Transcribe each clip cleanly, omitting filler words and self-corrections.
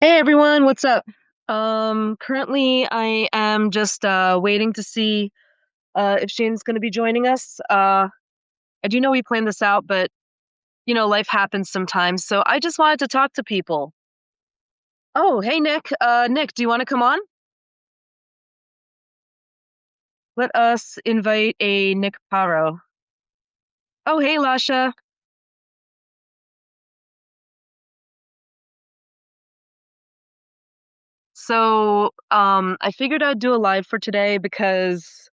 Hey everyone, what's up? Currently I am just waiting to see if Shane's going to be joining us. I do know we planned this out, but life happens sometimes, so I just wanted to talk to people. Oh, hey Nick. Nick, do you want to come on? Let us invite a Nick Paro. Oh, hey Lasha. So, I figured I'd do a live for today because,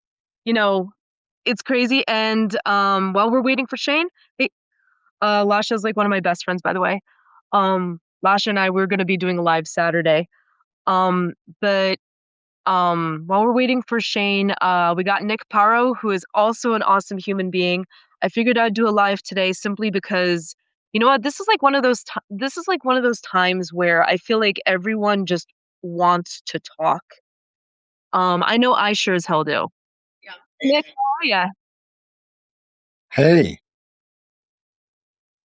you know, it's crazy and while we're waiting for Shane, hey, Lasha's like one of my best friends, by the way. Lasha and I we're gonna be doing a live Saturday. Um, but while we're waiting for Shane, we got Nick Paro, who is also an awesome human being. I figured I'd do a live today simply because you know what? This is like one of those times where I feel like everyone just wants to talk. I know I sure as hell do. Nick, how are ya? Hey,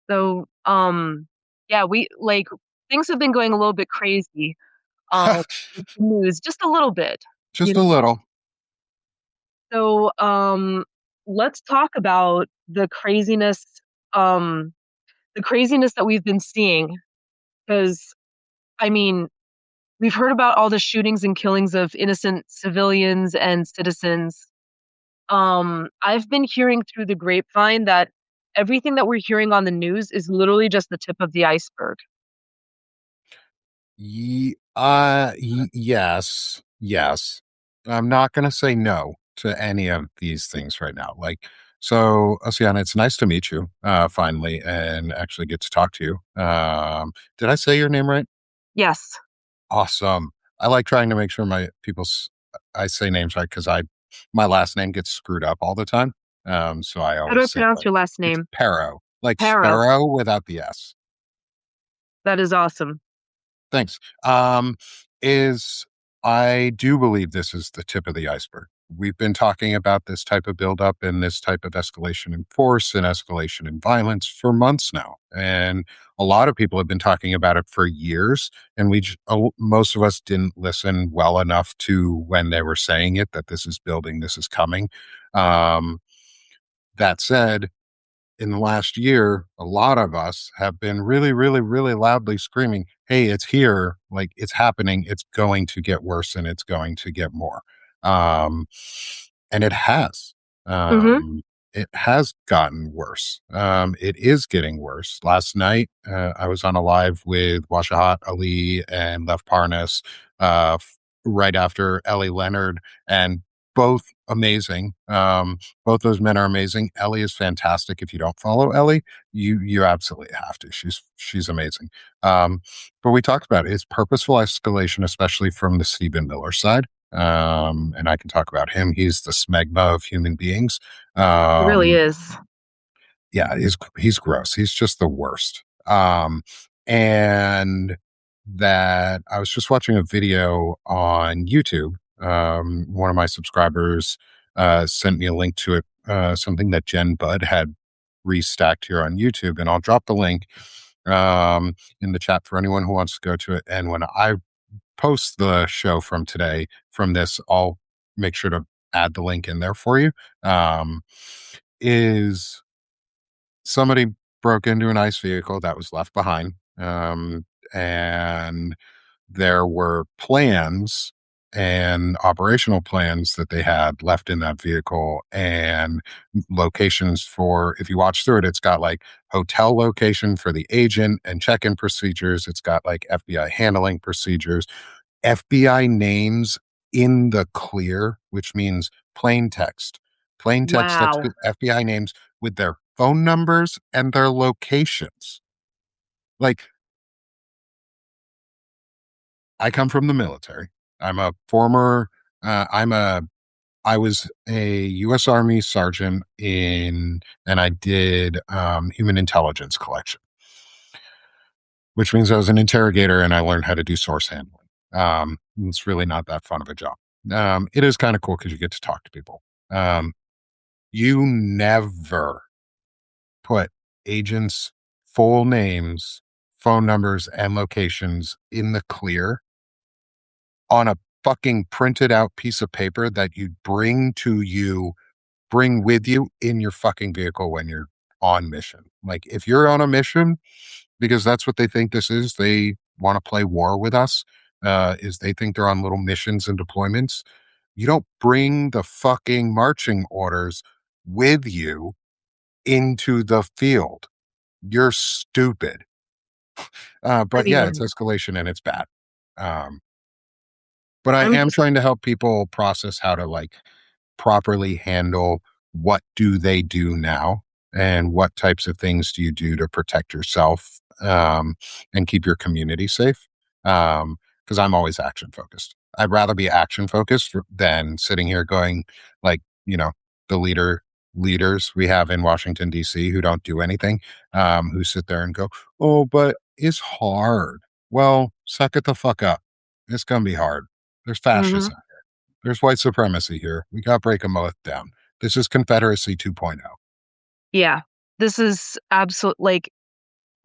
So, yeah, we like things have been going a little bit crazy. With the news just a little bit, you just know? a little. So, let's talk about um, the craziness that we've been seeing. Because I mean, we've heard about all the shootings and killings of innocent civilians and citizens. I've been hearing through the grapevine that everything that we're hearing on the news is literally just the tip of the iceberg. Yes, yes. I'm not going to say no to any of these things right now. So, Ossiana, it's nice to meet you finally and actually get to talk to you. Did I say your name right? Yes. Awesome. I like trying to make sure I say names right because my last name gets screwed up all the time. So I How do always I say it pronounce right. your last It's name? Paro, like Paro. sparrow without the S. That is awesome. Thanks. Is I do believe this is the tip of the iceberg. We've been talking about this type of buildup and this type of escalation in force and escalation in violence for months now. And a lot of people have been talking about it for years. And most of us didn't listen well enough to when they were saying it that this is building, this is coming. Um, that said, in the last year, a lot of us have been really, really, really loudly screaming, "Hey, it's here! Like it's happening! It's going to get worse, and it's going to get more." Um, and it has. Mhm. Um, it has gotten worse. It is getting worse. Last night, I was on a live with Washahat Ali and Lev Parnas, right after Ellie Leonard, and both amazing. Both those men are amazing. Ellie is fantastic. If you don't follow Ellie, you absolutely have to. She's amazing. But we talked about it. It's purposeful escalation, especially from the Stephen Miller side. And I can talk about him. He's the smegma of human beings. It really Um, is. yeah, he's gross. He's just the worst. And that I was just watching a video on YouTube. One of my subscribers sent me a link to it, something that Jen Budd had restacked here on YouTube, and I'll drop the link in the chat for anyone who wants to go to it. And when I post the show from today from this, I'll make sure to add the link in there for you. Um, is somebody broke into an ICE vehicle that was left behind. And there were plans and operational plans that they had left in that vehicle and locations for, if you watch through it, it's got like hotel location for the agent and check-in procedures. It's got like FBI handling procedures, FBI names in the clear, which means plain text Wow. FBI names with their phone numbers and their locations. Like, I come from the military. I'm a former, I'm a, I was a U.S. Army sergeant and I did human intelligence collection, which means I was an interrogator and I learned how to do source handling. It's really not that fun of a job. It is kind of cool because you get to talk to people. Um, you never put agents' full names, phone numbers, and locations in the clear on a fucking printed out piece of paper that you bring with you in your fucking vehicle when you're on mission. Like if you're on a mission, because that's what they think this is, they want to play war with us, is they think they're on little missions and deployments. You don't bring the fucking marching orders with you into the field. You're stupid. I But yeah, it's mean, escalation and it's bad. Um, but I I'm am just trying to help people process how to like properly handle what do they do now and what types of things do you do to protect yourself and keep your community safe. Because I'm always action focused. I'd rather be action focused than sitting here going like, the leaders we have in Washington, D.C., who don't do anything, who sit there and go, oh, but it's hard. Well, suck it the fuck up. It's going to be hard. There's mhm. fascism. There's white supremacy here. We got to break them both down. This is Confederacy 2.0. Yeah. This is absolute like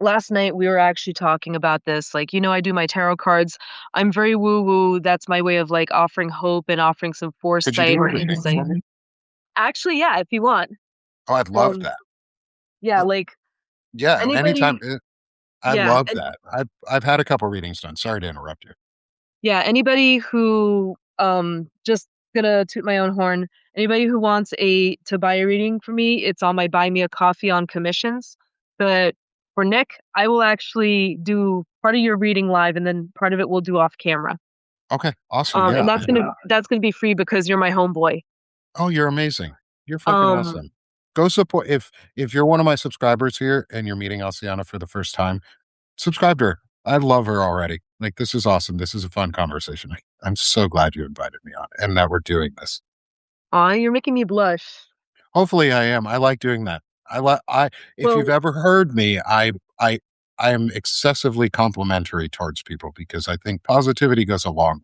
last night we were actually talking about this. Like, I do my tarot cards. I'm very woo woo. That's my way of like offering hope and offering some Could you do foresight a or reading insight. for me? Actually, yeah, if you want. Oh, I'd love Um, that. yeah, like Yeah, anytime. anybody, I yeah, love that. I've had a couple readings done. Sorry to interrupt you. yeah, anybody who just gonna toot my own horn. Anybody who wants a to buy a reading for me, it's on my buy me a coffee on commissions. But for Nick, I will actually do part of your reading live and then part of it we'll do off camera. Okay, awesome. And Yeah. that's gonna be free because you're my homeboy. Oh, you're amazing. You're fucking Um, awesome. Go support if you're one of my subscribers here and you're meeting Ossiana for the first time, subscribe to her. I love her already. Like this is awesome. This is a fun conversation. I'm so glad you invited me on and that we're doing this. aw, you're making me blush. Hopefully I am. I like doing that. I if Well, you've ever heard me, I I am excessively complimentary towards people because I think positivity goes a long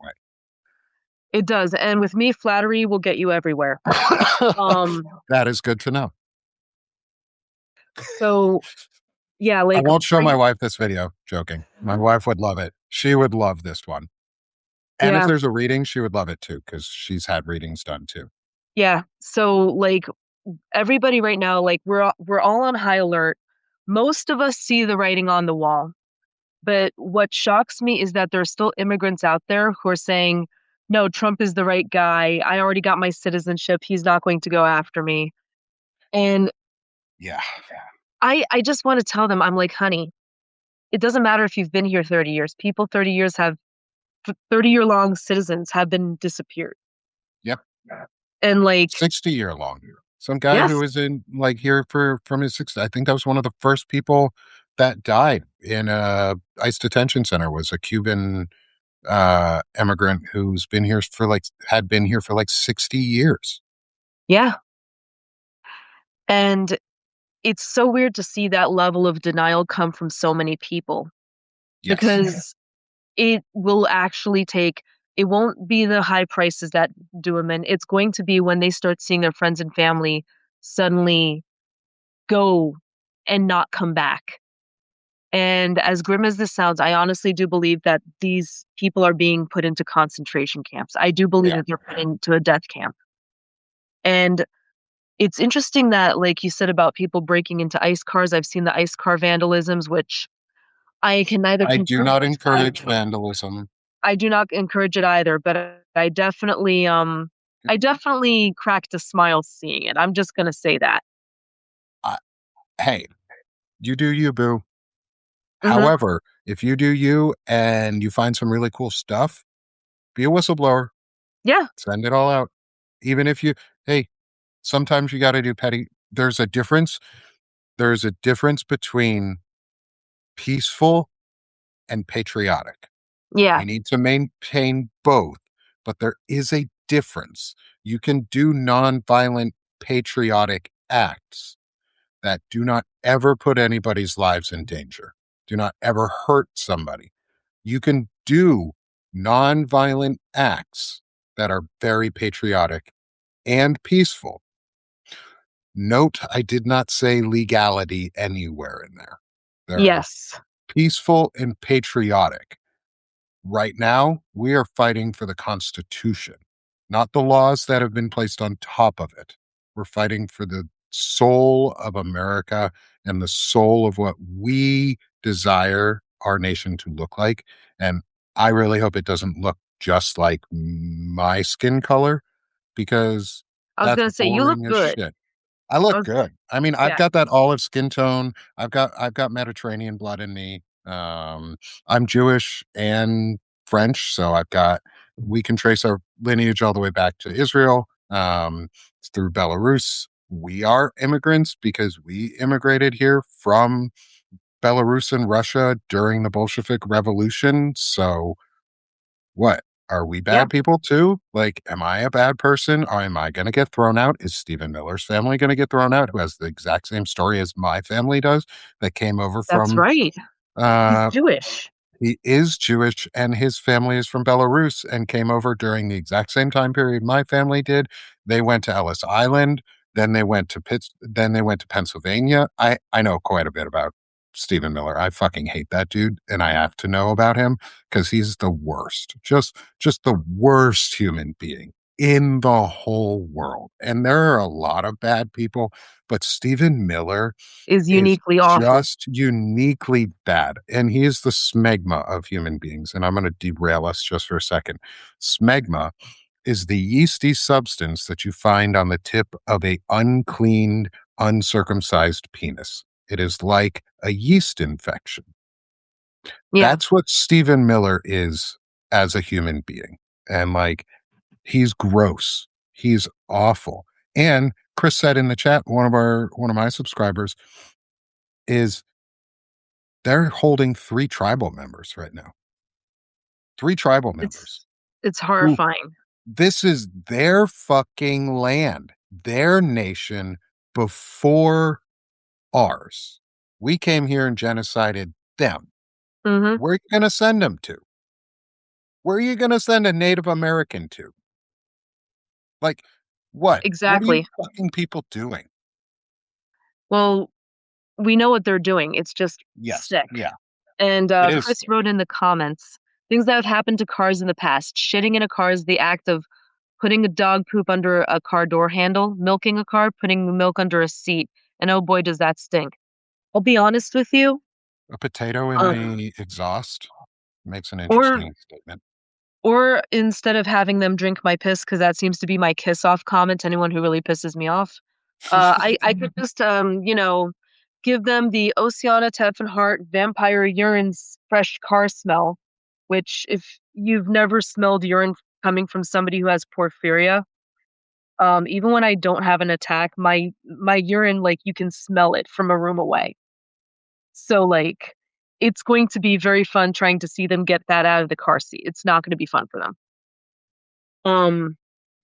it does, and with me, flattery will get you everywhere. way. Um, That is good to know. so yeah, I like won't show my right, wife this video. Joking. My wife would love it. She would love this one. And if yeah, there's a reading, she would love it too because she's had readings done too. yeah. So like everybody right now, like we're all on high alert. Most of us see the writing on the wall, but what shocks me is that there are still immigrants out there who are saying, "No, Trump is the right guy. I already got my citizenship. He's not going to go after me." And Yeah. I just want to tell them, I'm like, "Honey, it doesn't matter if you've been here 30 years. People 30 years have 30-year long citizens have been disappeared." Yep. And like, 60-year long. Some guy who yes, was in like here for from his 60s. I think that was one of the first people that died in a ICE detention center was a Cuban immigrant who's been here for like had been here for like 60 years. yeah. And it's so weird to see that level of denial come from so many people Yes. because it will actually take it won't be the high prices that do them in. It's going to be when they start seeing their friends and family suddenly go and not come back. And as grim as this sounds, I honestly do believe that these people are being put into concentration camps. I do believe Yeah. that they're put into a death camp. And it's interesting that, like you said about people breaking into ICE cars, I've seen the ICE car vandalisms, which I can neither I do confirm not nor deny. encourage vandalism. I do not encourage it either, but I definitely cracked a smile seeing it. I'm just gonna say that. I, hey, you do you, boo. Mhm. However, if you do you and you find some really cool stuff, be a whistleblower. Yeah. Send it all out. Even if you, hey, sometimes you got to do petty. There's a difference. There's a difference between peaceful and patriotic. Yeah. We need to maintain both, but there is a difference. You can do nonviolent patriotic acts that do not ever put anybody's lives in danger, do not ever hurt somebody. You can do nonviolent acts that are very patriotic and peaceful. Note, I did not say legality anywhere in there. There are Yes. peaceful and patriotic. Right now, we are fighting for the Constitution, not the laws that have been placed on top of it. We're fighting for the soul of America and the soul of what we desire our nation to look like. And I really hope it doesn't look just like my skin color because I was that's gonna say you look boring as good. shit. I I look was, good. I mean, I've yeah, got that olive skin tone. I've got Mediterranean blood in me. I'm Jewish and French, so we can trace our lineage all the way back to Israel, through Belarus. We are immigrants because we immigrated here from Belarus and Russia during the Bolshevik Revolution. So what? Are we yeah, bad people too? Like, am I a bad person? Or am I going to get thrown out? Is Stephen Miller's family going to get thrown out, who has the exact same story as my family does, that came over that's from right. He's uh, Jewish. he is Jewish and his family is from Belarus and came over during the exact same time period my family did. They went to Ellis Island, then they went to Pennsylvania. I know quite a bit about Stephen Miller. I fucking hate that dude and I have to know about him because he's the worst. Just the worst human being in the whole world. And there are a lot of bad people, but Stephen Miller Is is uniquely awful. just uniquely bad. And he is the smegma of human beings. And I'm going to derail us just for a second. Smegma is the yeasty substance that you find on the tip of a uncleaned, uncircumcised penis. It is like a yeast infection. Yeah, That's what Stephen Miller is as a human being. And like, he's gross. He's awful. And Chris said in the chat, one of my subscribers, is they're holding 3 tribal members right now. 3 tribal members it's it's who horrifying. this is their fucking land, their nation before ours. We came here and genocided them. Hmm. Where are you going to send them to? Where are you going to send a Native American to? Like, what? What are you Exactly. fucking people doing? Well, we know what they're doing. It's just Yes. sick. Yeah. And It is. Chris wrote in the comments things that have happened to cars in the past. Shitting in a car is the act of putting a dog poop under a car door handle, milking a car, putting milk under a seat. And oh boy, does that stink. I'll be honest with you. A potato in Uh, the exhaust makes an or interesting statement. or instead of having them drink my piss, because that seems to be my kiss off comment to anyone who really pisses me off. I could just give them the Ossiana Tepfenhart vampire urine's fresh car smell, which if you've never smelled urine coming from somebody who has porphyria, even when I don't have an attack, my urine, like, you can smell it from a room away. So, like, it's going to be very fun trying to see them get that out of the car seat. It's not gonna be fun for them. Um,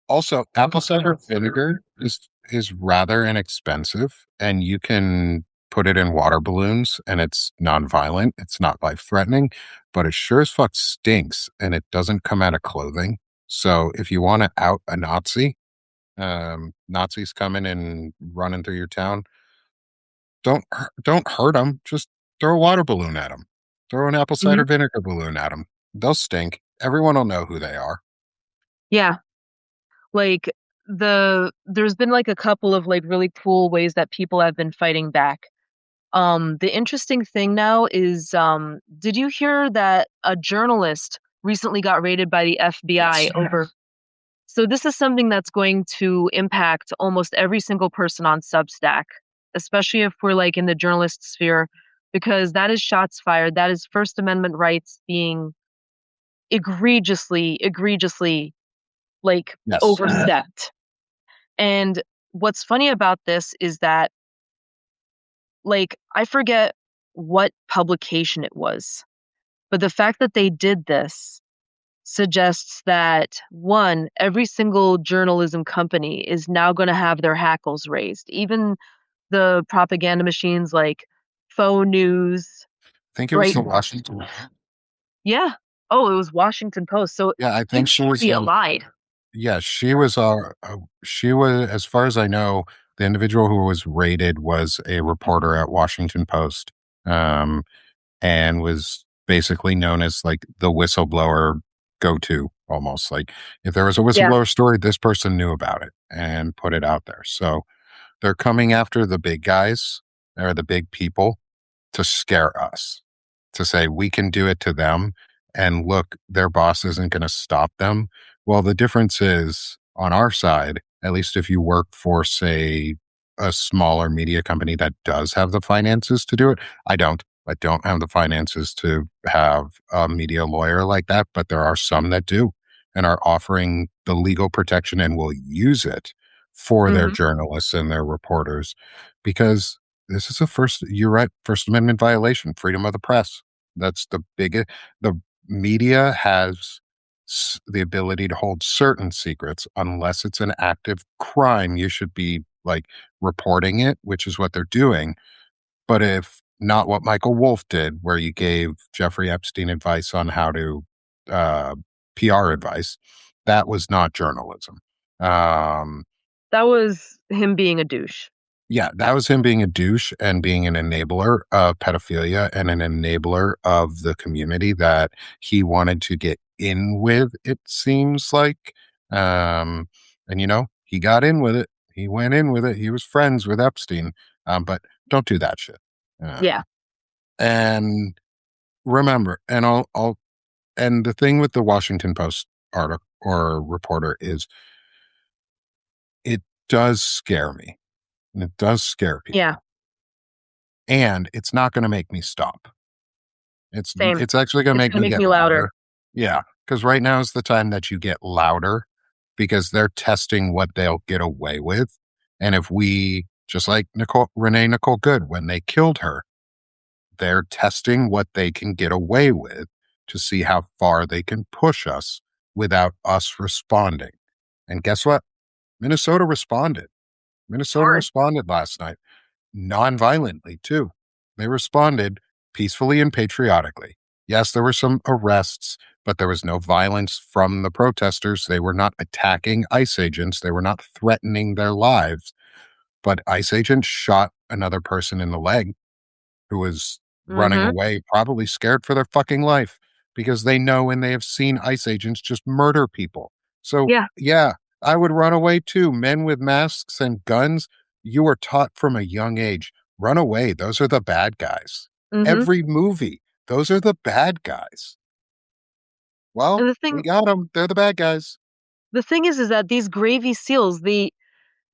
Also, apple cider vinegar is rather inexpensive, and you can put it in water balloons, and it's non-violent. It's not life-threatening, but it sure as fuck stinks, and it doesn't come out of clothing. So if you want to out a Nazi, Nazis coming and running through your town, don't hurt them. Just throw a water balloon at them. Throw an apple cider mhm, vinegar balloon at them. They'll stink. Everyone will know who they are. yeah, like, there's been, like, a couple of, like, really cool ways that people have been fighting back. The interesting thing now is, did you hear that a journalist recently got raided by the FBI Yes. over so this is something that's going to impact almost every single person on Substack, especially if we're, like, in the journalist sphere, because that is shots fired, that is First Amendment rights being egregiously, like, Yes. overstepped. And what's funny about this is that, like, I forget what publication it was, but the fact that they did this suggests that, 1, every single journalism company is now gonna have their hackles raised. Even the propaganda machines like Faux News, I think it was Bright the Washington. Yeah. Oh, it was Washington Post, so Yeah, I think each she was party in. allied. Yeah, she was, as far as I know, the individual who was raided was a reporter at Washington Post. Um, and was basically known as like the whistleblower go to almost. Like if there was a Yeah. whistleblower story, this person knew about it and put it out there. So they're coming after the big guys or the big people to scare us, to say we can do it to them. And look, their boss isn't going to stop them. Well, the difference is on our side, at least if you work for, say, a smaller media company that does have the finances to do it. I don't. I don't have the finances to have a media lawyer like that, but there are some that do and are offering the legal protection and will use it for their Hmm. journalists and their reporters because this is a first, you're right, First Amendment violation, freedom of the press. That's the biggest, the media has the ability to hold certain secrets unless it's an active crime. You should be like reporting it, which is what they're doing. But if not what Michael Wolff did, where you gave Jeffrey Epstein advice on how to uh, PR advice, that was not journalism. Um, That was him being a douche. Yeah, that was him being a douche and being an enabler of pedophilia and an enabler of the community that he wanted to get in with, it seems like. And, he got in with it. He went in with it. He was friends with Epstein. But don't do that shit. Yeah. And remember, and the thing with the Washington Post article or reporter is it does scare me. And it does scare Yeah. people. And it's not going to make me stop. Same. It's actually gonna It's make gonna me make get me louder. louder. Yeah, because right now is the time that you get louder because they're testing what they'll get away with, and if we just like Nicole Good, when they killed her, they're testing what they can get away with to see how far they can push us without us responding. And guess what? Minnesota responded. Minnesota Hard. responded last night non-violently too. They responded peacefully and patriotically. Yes, there were some arrests, but there was no violence from the protesters. They were not attacking ICE agents. They were not threatening their lives. But ICE agents shot another person in the leg who was running Mhm. away, probably scared for their fucking life because they know and they have seen ICE agents just murder people. So, Yeah. yeah, I would run away too. Men with masks and guns, you were taught from a young age run away. Those are the bad guys. Mhm. Every movie, those are the bad guys. And Well, the we thing got them. They're the bad guys. the thing is that these gravy seals, they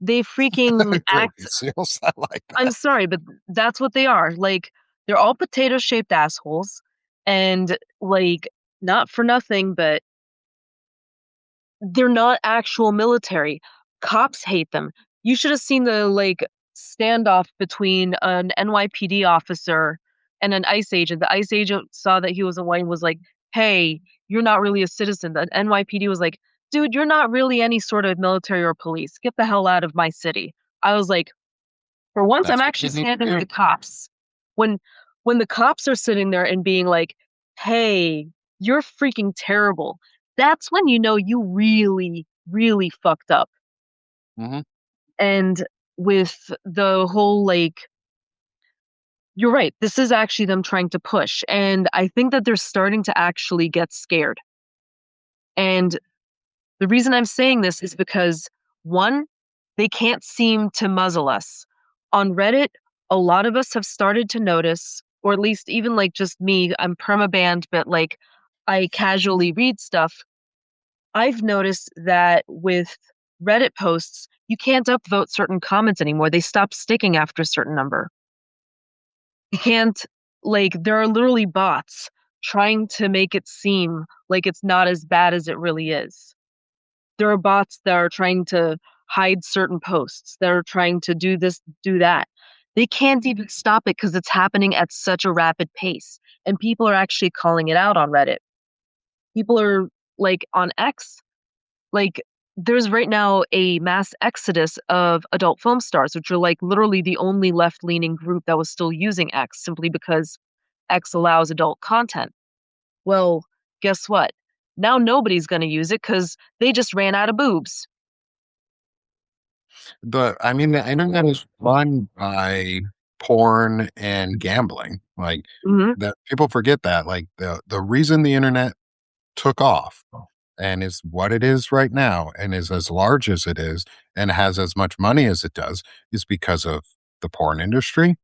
freaking Gravy act. seals. I like I'm that. sorry, but that's what they are. Like, they're all potato-shaped assholes, and, like, not for nothing, but they're not actual military. Cops hate them. You should have seen the, like, standoff between an NYPD officer and an ICE agent. The ICE agent saw that he was a white and was like, "Hey, you're not really a citizen." The NYPD was like, "Dude, you're not really any sort of military or police. Get the hell out of my city." I was like, "For once, I'm That's what actually you need standing to with do. the cops." When when the cops are sitting there and being like, "Hey, you're freaking terrible." That's when you know you really, really fucked up. Hmm. And with the whole, like, you're right, this is actually them trying to push, and I think that they're starting to actually get scared. And the reason I'm saying this is because, 1, they can't seem to muzzle us. On Reddit, a lot of us have started to notice, or at least even, like, just me, I'm perma-banned, but, like, I casually read stuff. I've noticed that with Reddit posts, you can't upvote certain comments anymore. They stop sticking after a certain number. You can't, like, there are literally bots trying to make it seem like it's not as bad as it really is. There are bots that are trying to hide certain posts, that are trying to do this, do that. They can't even stop it because it's happening at such a rapid pace, and people are actually calling it out on Reddit. People are, like, on X, like, there's right now a mass exodus of adult film stars, which are, like, literally the only left-leaning group that was still using X simply because X allows adult content. Well, guess what? Now nobody's gonna use it because they just ran out of boobs. I mean, the internet is run by porn and gambling. Like Hmm. that people forget that. Like the reason the internet took off and is what it is right now and is as large as it is and has as much money as it does is because of the porn industry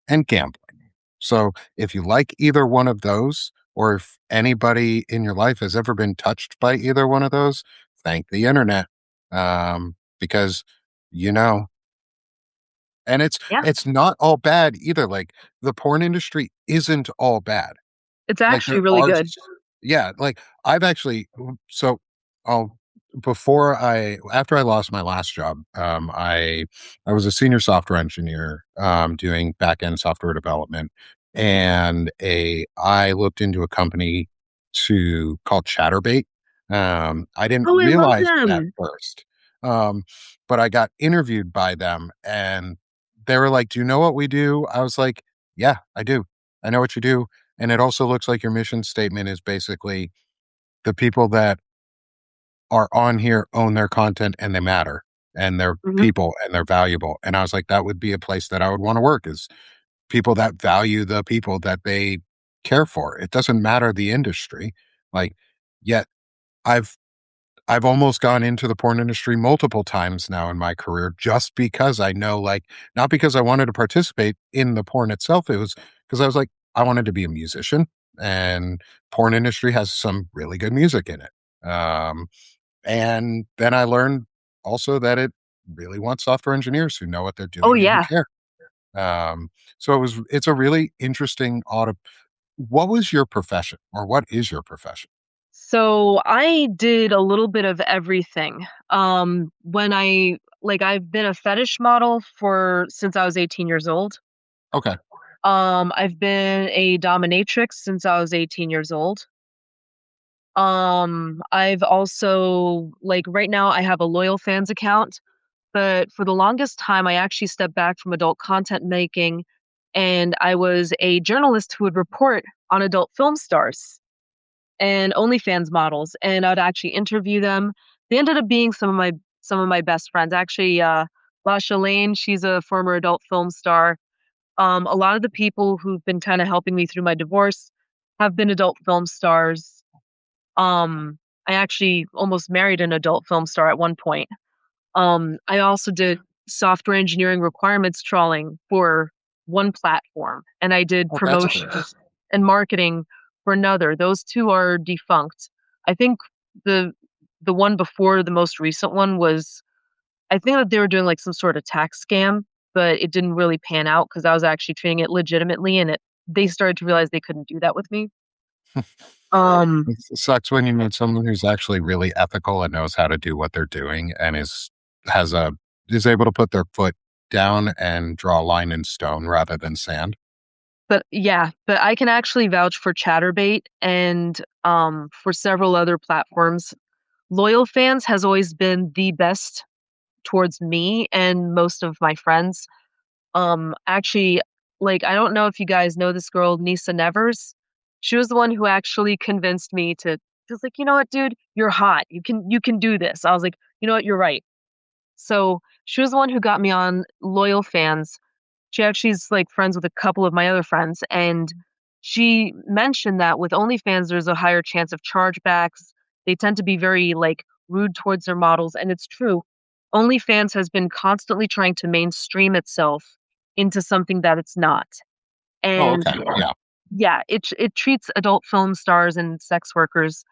and gambling. So if you like either one of those, or if anybody in your life has ever been touched by either one of those, thank the internet. Because you know, and Yeah, it's not all bad either. Like the porn industry isn't all bad. it's Like actually there really are good. yeah, like I've actually so I'll before I after I lost my last job, I was a senior software engineer doing back end software development, and a I looked into a company to called Chatterbait. I didn't Oh, I love realize it at them. first, um, but I got interviewed by them, and they were like, "Do you know what we do?" I was like, "Yeah, I do. I know what you do." And it also looks like your mission statement is basically the people that are on here own their content and they matter and they're Hmm. people and they're valuable. And I was like, that would be a place that I would want to work is people that value the people that they care for. It doesn't matter the industry. Like, yet I've I've almost gone into the porn industry multiple times now in my career just because I know, like, not because I wanted to participate in the porn itself. It was because I was like, I wanted to be a musician, and porn industry has some really good music in it. And then I learned also that it really wants software engineers who know what they're Oh doing and who yeah. care. So it's a really interesting auto. What was your profession, or what is your profession? So I did a little bit of everything. When I've been a fetish model for since I was 18 years old. Okay, I've been a dominatrix since I was 18 years old. I've also right now I have a loyal fans account, but for the longest time I actually stepped back from adult content making and I was a journalist who would report on adult film stars and OnlyFans models, and I'd actually interview them. They ended up being some of my best friends. Actually, Lasha Lane, she's a former adult film star. A lot of the people who've been kind of helping me through my divorce have been adult film stars. I actually almost married an adult film star at one point. I also did software engineering requirements trawling for one platform, and I did well, that's cool. promotions and marketing for another. Those two are defunct. I think the the one before the most recent one was I think that they were doing like some sort of tax scam, but it didn't really pan out because I was actually treating it legitimately, and it they started to realize they couldn't do that with me. Um, It sucks when you meet someone who's actually really ethical and knows how to do what they're doing and has a is able to put their foot down and draw a line in stone rather than sand. but yeah, but I can actually vouch for Chatterbait and for several other platforms. Loyal Fans has always been the best towards me and most of my friends. Actually, I don't know if you guys know this girl, Nisa Nevers. She was the one who actually convinced me to just like, you know what, dude, you're hot. You can do this. I was like, you know what, you're right. So she was the one who got me on Loyal Fans. She actually is like friends with a couple of my other friends, and she mentioned that with OnlyFans, there's a higher chance of chargebacks. They tend to be very rude towards their models, and it's true. OnlyFans has been constantly trying to mainstream itself into something that it's not. Oh, And okay. Yeah. yeah, it treats adult film stars and sex workers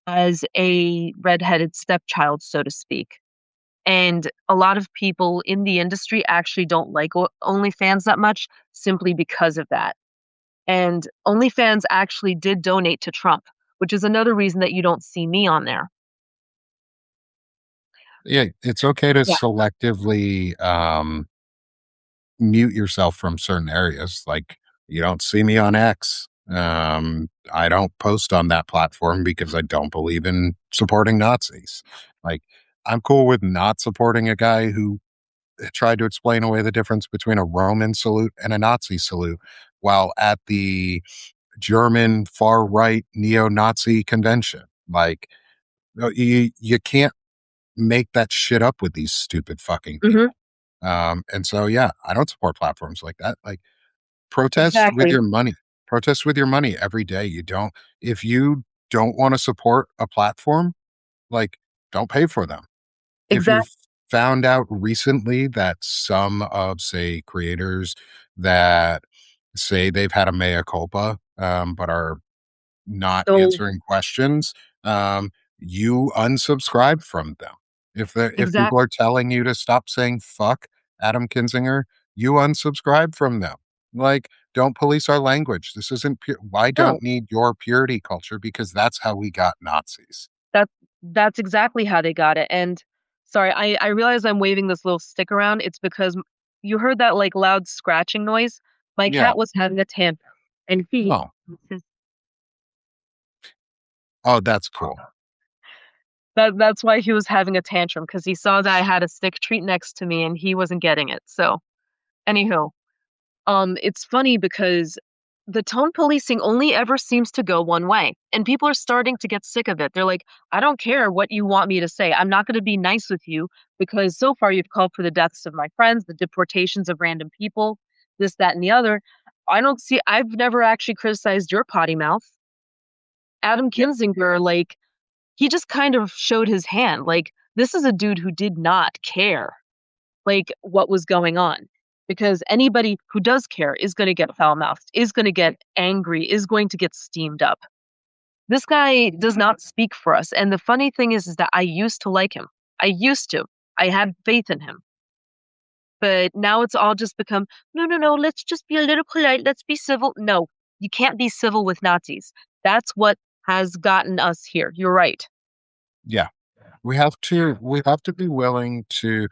as a redheaded stepchild, so to speak. And a lot of people in the industry actually don't like OnlyFans that much simply because of that. And OnlyFans actually did donate to Trump, which is another reason that you don't see me on there. Yeah, it's okay to Yeah. selectively mute yourself from certain areas. Like you don't see me on X. I don't post on that platform because I don't believe in supporting Nazis. Like I'm cool with not supporting a guy who tried to explain away the difference between a Roman salute and a Nazi salute while at the German far right neo Nazi convention. Like, you can't make that shit up with these stupid fucking Hmm. people. And so, yeah, I don't support platforms like that. Like, protest with Exactly. your money. Protest with your money every day. If you don't want to support a platform, like, don't pay for them. If Exactly. you've found out recently that some of, say, creators that say they've had a mea culpa, but are not So answering questions, you unsubscribe from them. If exact people are telling you to stop saying fuck Adam Kinzinger, you unsubscribe from them. Like, don't police our language. This isn't pure. I no, don't need your purity culture because that's how we got Nazis. that that's exactly how they got it. And sorry, I realize I'm waving this little stick around. It's because you heard that like loud scratching noise. My Yeah. cat was having a tantrum, and Oh. Oh, that's cool. that's why he was having a tantrum because he saw that I had a stick treat next to me and he wasn't getting it. So, anywho, it's funny because the tone policing only ever seems to go one way, and people are starting to get sick of it. They're like, "I don't care what you want me to say. I'm not gonna be nice with you because so far you've called for the deaths of my friends, the deportations of random people, this, that, and the other. I've never actually criticized your potty mouth." Adam Yeah. Kinzinger, like, he just kind of showed his hand. Like, this is a dude who did not care, like, what was going on. Because anybody who does care is gonna get foul-mouthed, is gonna get angry, is going to get steamed up. This guy does not speak for us, and the funny thing is that I used to like him. I used to. I had faith in him. But now it's all just become, "No, no, no, let's just be a little polite, let's be civil." No, you can't be civil with Nazis. That's what has gotten us here. You're right. Yeah. We have to be willing to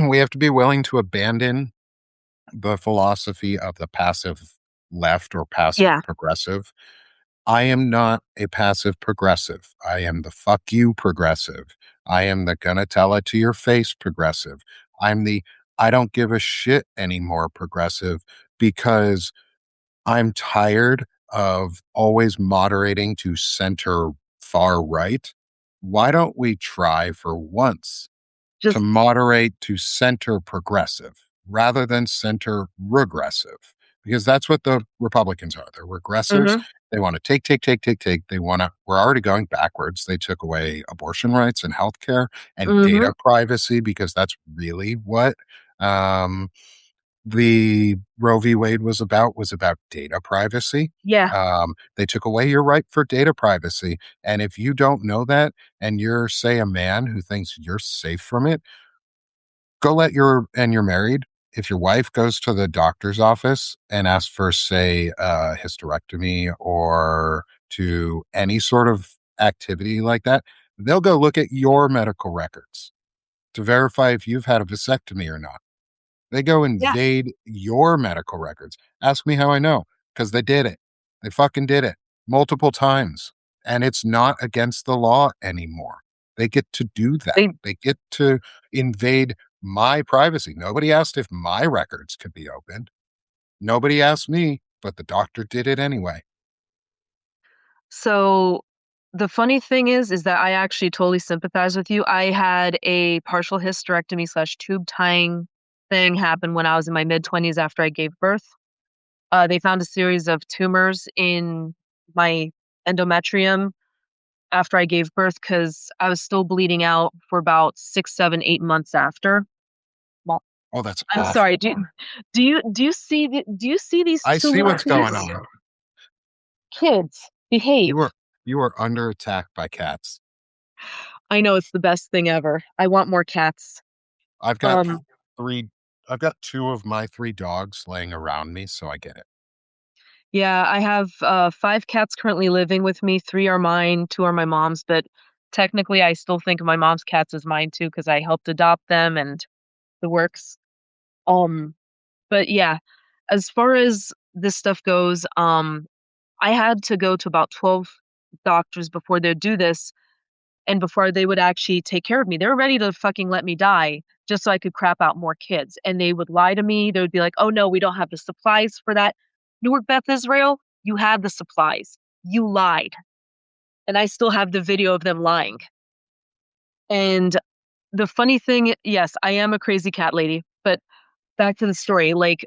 we have to be willing to abandon the philosophy of the passive left or passive Yeah, progressive. I am not a passive progressive. I am the fuck you progressive. I am the gonna tell it to your face progressive. I'm the I don't give a shit anymore progressive because I'm tired of always moderating to center far right. Why don't we try for once to just moderate to center progressive rather than center regressive? Because that's what the Republicans are. They're regressives. mhm, They want to take, take, take, take, take. We're already going backwards. They took away abortion rights and healthcare and mhm, data privacy because that's really what um, the Roe v. Wade was about data privacy. yeah. They took away your right for data privacy. And if you don't know that, and you're, say, a man who thinks you're safe from it, you're married. If your wife goes to the doctor's office and asks for, say, a hysterectomy or to any sort of activity like that, they'll go look at your medical records to verify if you've had a vasectomy or not. They go Yeah. invade your medical records. Ask me how I know, because they did it. They fucking did it multiple times. And it's not against the law anymore. They get to do that. They They get to invade my privacy. Nobody asked if my records could be opened. Nobody asked me, but the doctor did it anyway. So the funny thing is that I actually totally sympathize with you. I had a partial hysterectomy slash tube tying thing happen when I was in my mid 20s after I gave birth. They found a series of tumors in my endometrium after I gave birth because I was still bleeding out for about 6, 7, 8 months after. Well, Oh, that's I'm awful. sorry. Do you see these I two see little what's going kids? on. Kids, behave. You were you were under attack by cats. I know it's the best thing ever. I want more cats. I've got Um, three I've got two of my three dogs laying around me, so I get it. yeah, I have 5 cats currently living with me. 3 are mine, 2 are my mom's, but technically I still think of my mom's cats as mine too because I helped adopt them and the works. Um, but yeah, as far as this stuff goes, I had to go to about 12 doctors before they'd do this and before they would actually take care of me. They were ready to fucking let me die just so I could crap out more kids. And they would lie to me. They would be like, "Oh no, we don't have the supplies for that." Newark Beth Israel, you have the supplies. You lied. And I still have the video of them lying. And the funny thing, yes, I am a crazy cat lady, but back to the story. Like,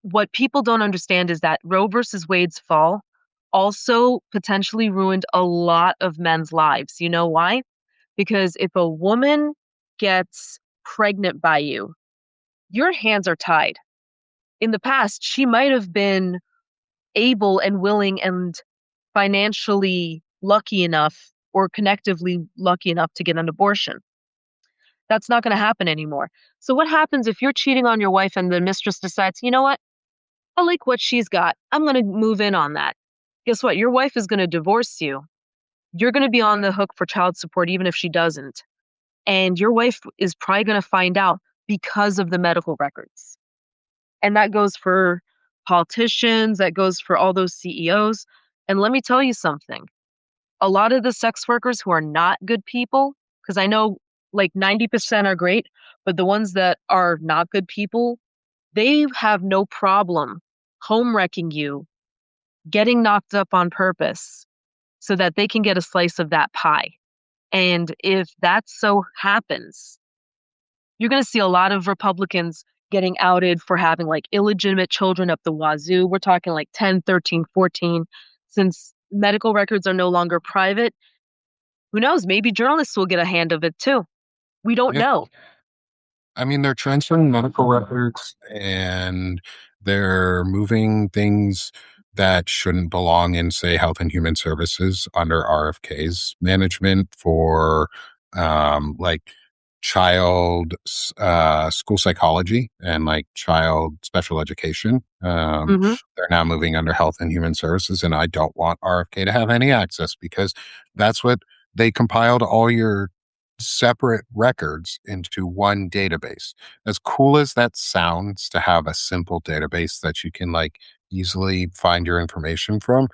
what people don't understand is that Roe versus Wade's fall also potentially ruined a lot of men's lives. You know why? Because if a woman gets pregnant by you, your hands are tied. In the past, she might have been able and willing and financially lucky enough or connectively lucky enough to get an abortion. That's not going to happen anymore. So, what happens if you're cheating on your wife and the mistress decides, you know what? I like what she's got. I'm going to move in on that. Guess what? Your wife is going to divorce you. You're going to be on the hook for child support, even if she doesn't. And your wife is probably going to find out because of the medical records. And that goes for politicians, that goes for all those CEOs. And let me tell you something, a lot of the sex workers who are not good people, because I know like 90% are great, but the ones that are not good people, they have no problem home wrecking you, getting knocked up on purpose so that they can get a slice of that pie. And if that so happens, you're going to see a lot of Republicans getting outed for having like illegitimate children up the wazoo. We're talking like 10, 13, 14. Since medical records are no longer private, who knows? Maybe journalists will get a hand of it too. We don't Yeah. know. I mean, they're transferring medical records and they're moving things that shouldn't belong in, say, Health and Human Services under RFK's management for like school psychology and like child special education. Hmm. They're now moving under Health and Human Services, and I don't want RFK to have any access because that's what they compiled all your separate records into one database. As cool as that sounds to have a simple database that you can like easily find your information from,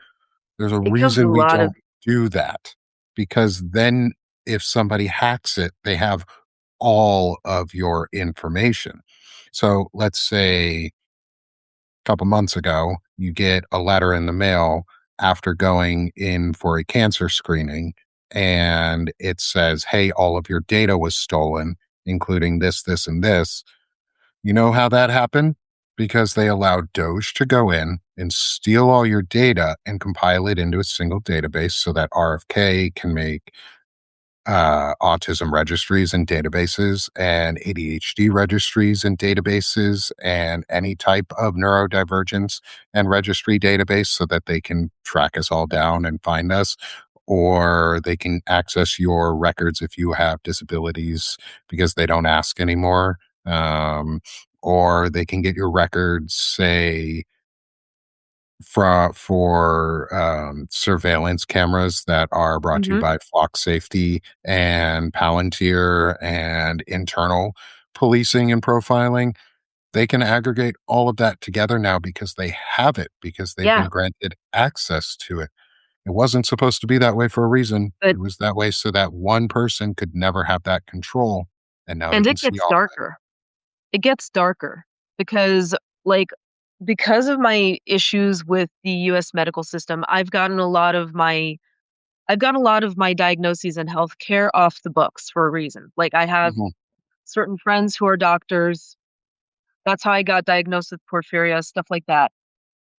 there's a It comes with reason a we lot of, don't do that. Because then if somebody hacks it, they have all of your information. So let's say couple months ago, you get a letter in the mail after going in for a cancer screening, and it says, hey, all of your data was stolen, including this, this, and this. You know how that happened? Because they allowed Doge to go in and steal all your data and compile it into a single database so that RFK can make autism registries and databases and ADHD registries and databases and any type of neurodivergence and registry database so that they can track us all down and find us. Or they can access your records if you have disabilities because they don't ask anymore. Um, or they can get your records, say, for surveillance cameras that are brought to you hmm by Flock Safety and Palantir and internal policing and profiling. They can aggregate all of that together now because they have it, because they've yeah, been granted access to it. It wasn't supposed to be that way for a reason. but, It was that way so that one person could never have that control. And now they and can it see gets all. darker. It gets darker because, like, because of my issues with the US medical system, I've gotten a lot of my diagnoses in healthcare off the books for a reason. Like, I have Mhm, certain friends who are doctors. That's how I got diagnosed with porphyria, stuff like that.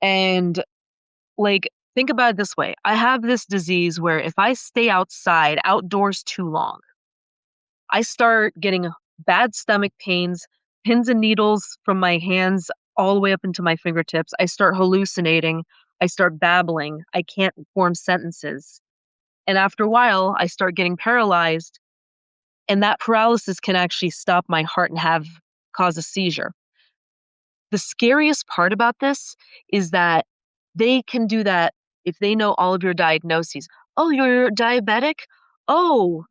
And, like, think about it this way. I have this disease where if I stay outside, outdoors too long, I start getting bad stomach pains, pins and needles from my hands all the way up into my fingertips. I start hallucinating. I start babbling. I can't form sentences. And after a while, I start getting paralyzed. And that paralysis can actually stop my heart and have cause a seizure. The scariest part about this is that they can do that if they know all of your diagnoses. Oh, you're diabetic? Oh,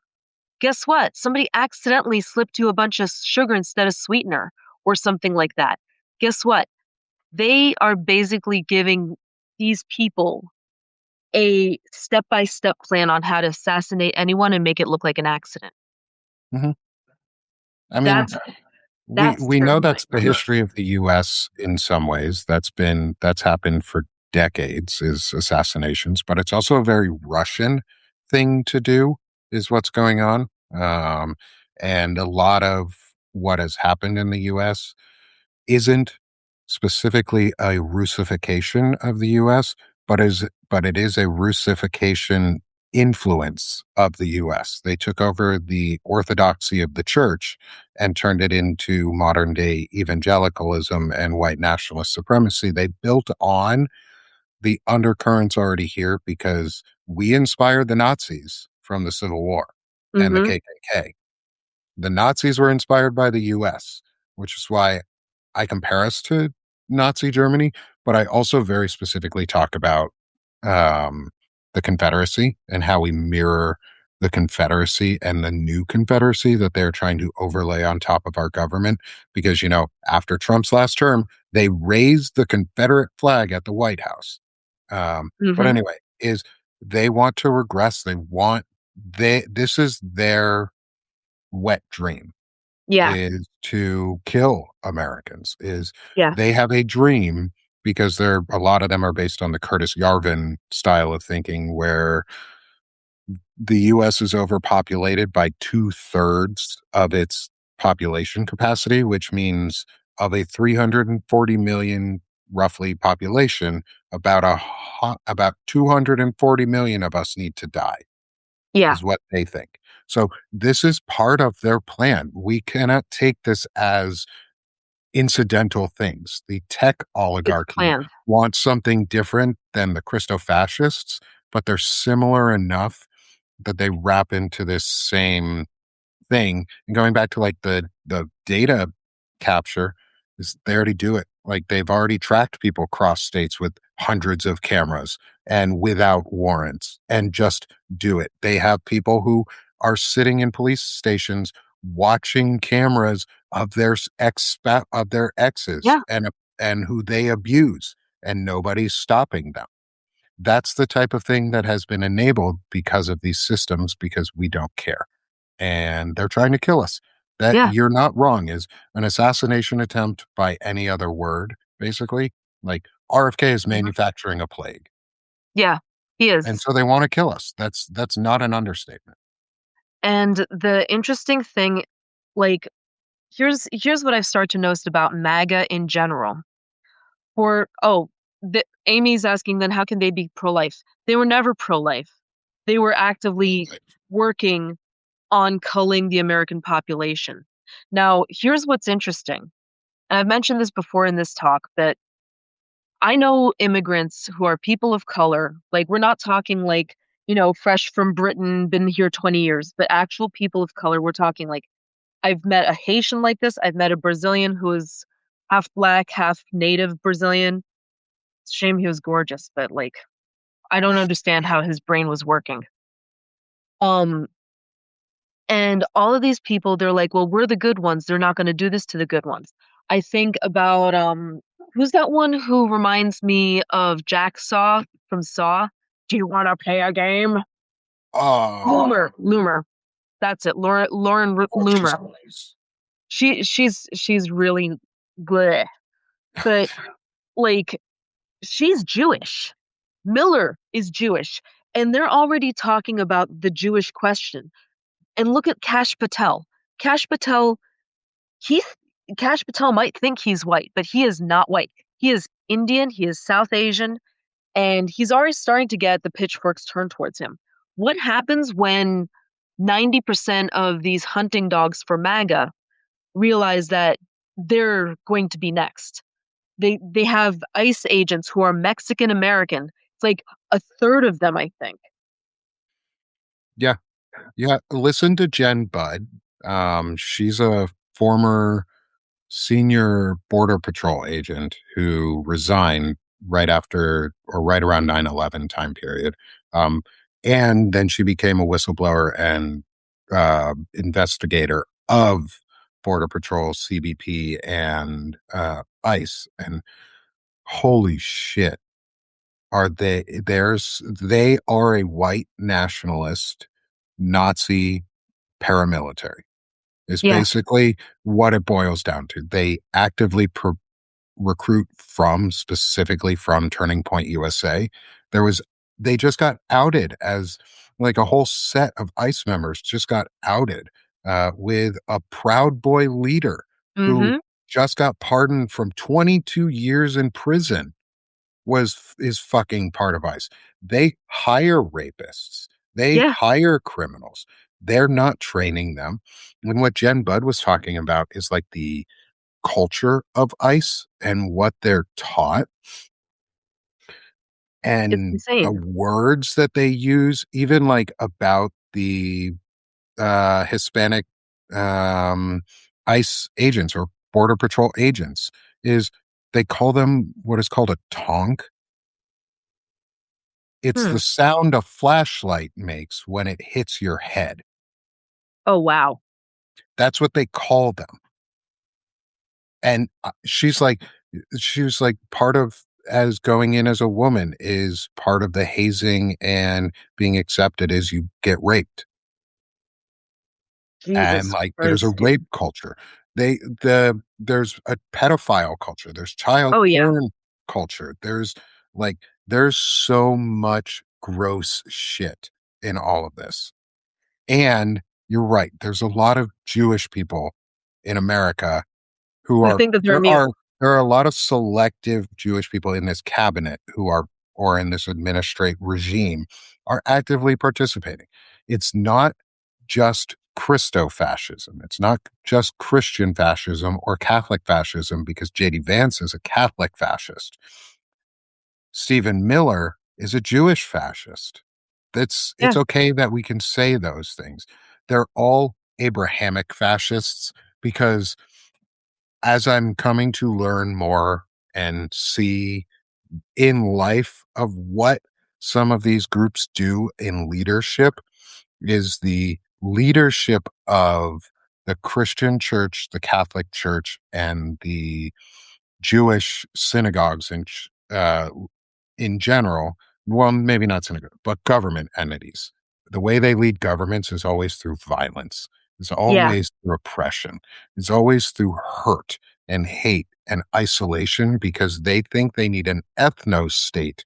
guess what? Somebody accidentally slipped you a bunch of sugar instead of sweetener or something like that. Guess what? They are basically giving these people a step-by-step plan on how to assassinate anyone and make it look like an accident. mhm. I mean, That's we that's we know terrifying. that's the history of the US in some ways. That's happened for decades is assassinations, but it's also a very Russian thing to do is what's going on. And a lot of what has happened in the US isn't specifically a Russification of the US, but it is a Russification influence of the US. They took over the orthodoxy of the church and turned it into modern day evangelicalism and white nationalist supremacy. They built on the undercurrents already here because we inspired the Nazis from the Civil War and the Mm-hmm. KKK. The Nazis were inspired by the US, which is why I compare us to Nazi Germany, but I also very specifically talk about um, the Confederacy and how we mirror the Confederacy and the new Confederacy that they're trying to overlay on top of our government. Because, after Trump's last term, they raised the Confederate flag at the White House. But Mm-hmm. anyway, is they want to regress. This is their wet dream Yeah. is to kill Americans, is Yeah. they have a dream because a lot of them are based on the Curtis Yarvin style of thinking where the US is overpopulated by two-thirds of its population capacity, which means of a 340 million roughly population, about 240 million of us need to die Yeah. is what they think. So this is part of their plan. We cannot take this as incidental things. The tech It's oligarchy planned. wants something different than the Christo fascists, but they're similar enough that they wrap into this same thing. And going back to like the data capture, is they already do it. Like they've already tracked people cross states with hundreds of cameras and without warrants and just do it. They have people who are sitting in police stations watching cameras of of their exes Yeah. and who they abuse and nobody's stopping them. That's the type of thing that has been enabled because of these systems because we don't care and they're trying to kill us. That Yeah. you're not wrong is an assassination attempt by any other word, basically. Like RFK is Mhm. manufacturing a plague. Yeah. He And is. so they want to kill us. That's not an understatement. And the interesting thing, like, here's what I've started to notice about MAGA in general. Amy's asking then how can they be pro-life? They were never pro-life. They were actively working on culling the American population. Now, here's what's interesting. And I've mentioned this before in this talk, but I know immigrants who are people of color. Like, we're not talking like, fresh from Britain, been here 20 years, but actual people of color. We're talking like, I've met a Haitian like this. I've met a Brazilian who is half black, half native Brazilian. It's a shame he was gorgeous, but like, I don't understand how his brain was working. Um, and all of these people, they're like, well, we're the good ones. They're not going to do this to the good ones. I think about who's that one who reminds me of Jack Saw from Saw? Do you want to play a game? Oh, Loomer. That's it. oh, she's Loomer. nice. She's really good, but like she's Jewish. Miller is Jewish, and they're already talking about the Jewish question. And look at Kash Patel. Kash Patel he Kash Patel might think he's white, but he is not white. He is Indian, he is South Asian, and he's already starting to get the pitchforks turned towards him. What happens when 90% of these hunting dogs for MAGA realize that they're going to be next? They have ICE agents who are Mexican American. It's like a third of them, I think. Yeah. Yeah. Listen to Jen Budd. She's a former senior Border Patrol agent who resigned right after or right around 9/11 time period. Um, and then she became a whistleblower and investigator of Border Patrol, CBP, and ICE. And holy shit, they are a white nationalist Nazi paramilitary is Yeah, basically what it boils down to. They actively recruit specifically from Turning Point USA. There was they just got outed as like a whole set of ICE members just got outed with a Proud Boy leader who Mm-hmm. just got pardoned from 22 years in prison was is fucking part of ICE. They hire rapists. They Yeah, hire criminals. They're not training them. And what Jen Budd was talking about is like the culture of ICE and what they're taught it's and the insane. words that they use, even like about the Hispanic um, ICE agents or Border Patrol agents, is they call them what is called a tonk. It's Hmm. the sound a flashlight makes when it hits your head. Oh, wow. That's what they call them. And she was like, part of as going in as a woman is part of the hazing and being accepted is you get raped. And Jesus like there's a Christ, rape dude. culture. There's a pedophile culture. There's child Oh, yeah. porn culture. Like there's so much gross shit in all of this. And you're right. There's a lot of Jewish people in America who Who are think that they're immune. there are a lot of selective Jewish people in this cabinet who are or in this administrate regime are actively participating. It's not just Christo-fascism. It's not just Christian fascism or Catholic fascism because JD Vance is a Catholic fascist. Stephen Miller is a Jewish fascist. It's Yeah. okay that we can say those things. They're all Abrahamic fascists because as I'm coming to learn more and see in life of what some of these groups do in leadership is the leadership of the Christian church, the Catholic church, and the Jewish synagogues in general, well, maybe not synagogue, but government entities. The way they lead governments is always through violence. It's Yeah. always through oppression. It's always through hurt and hate and isolation because they think they need an ethno state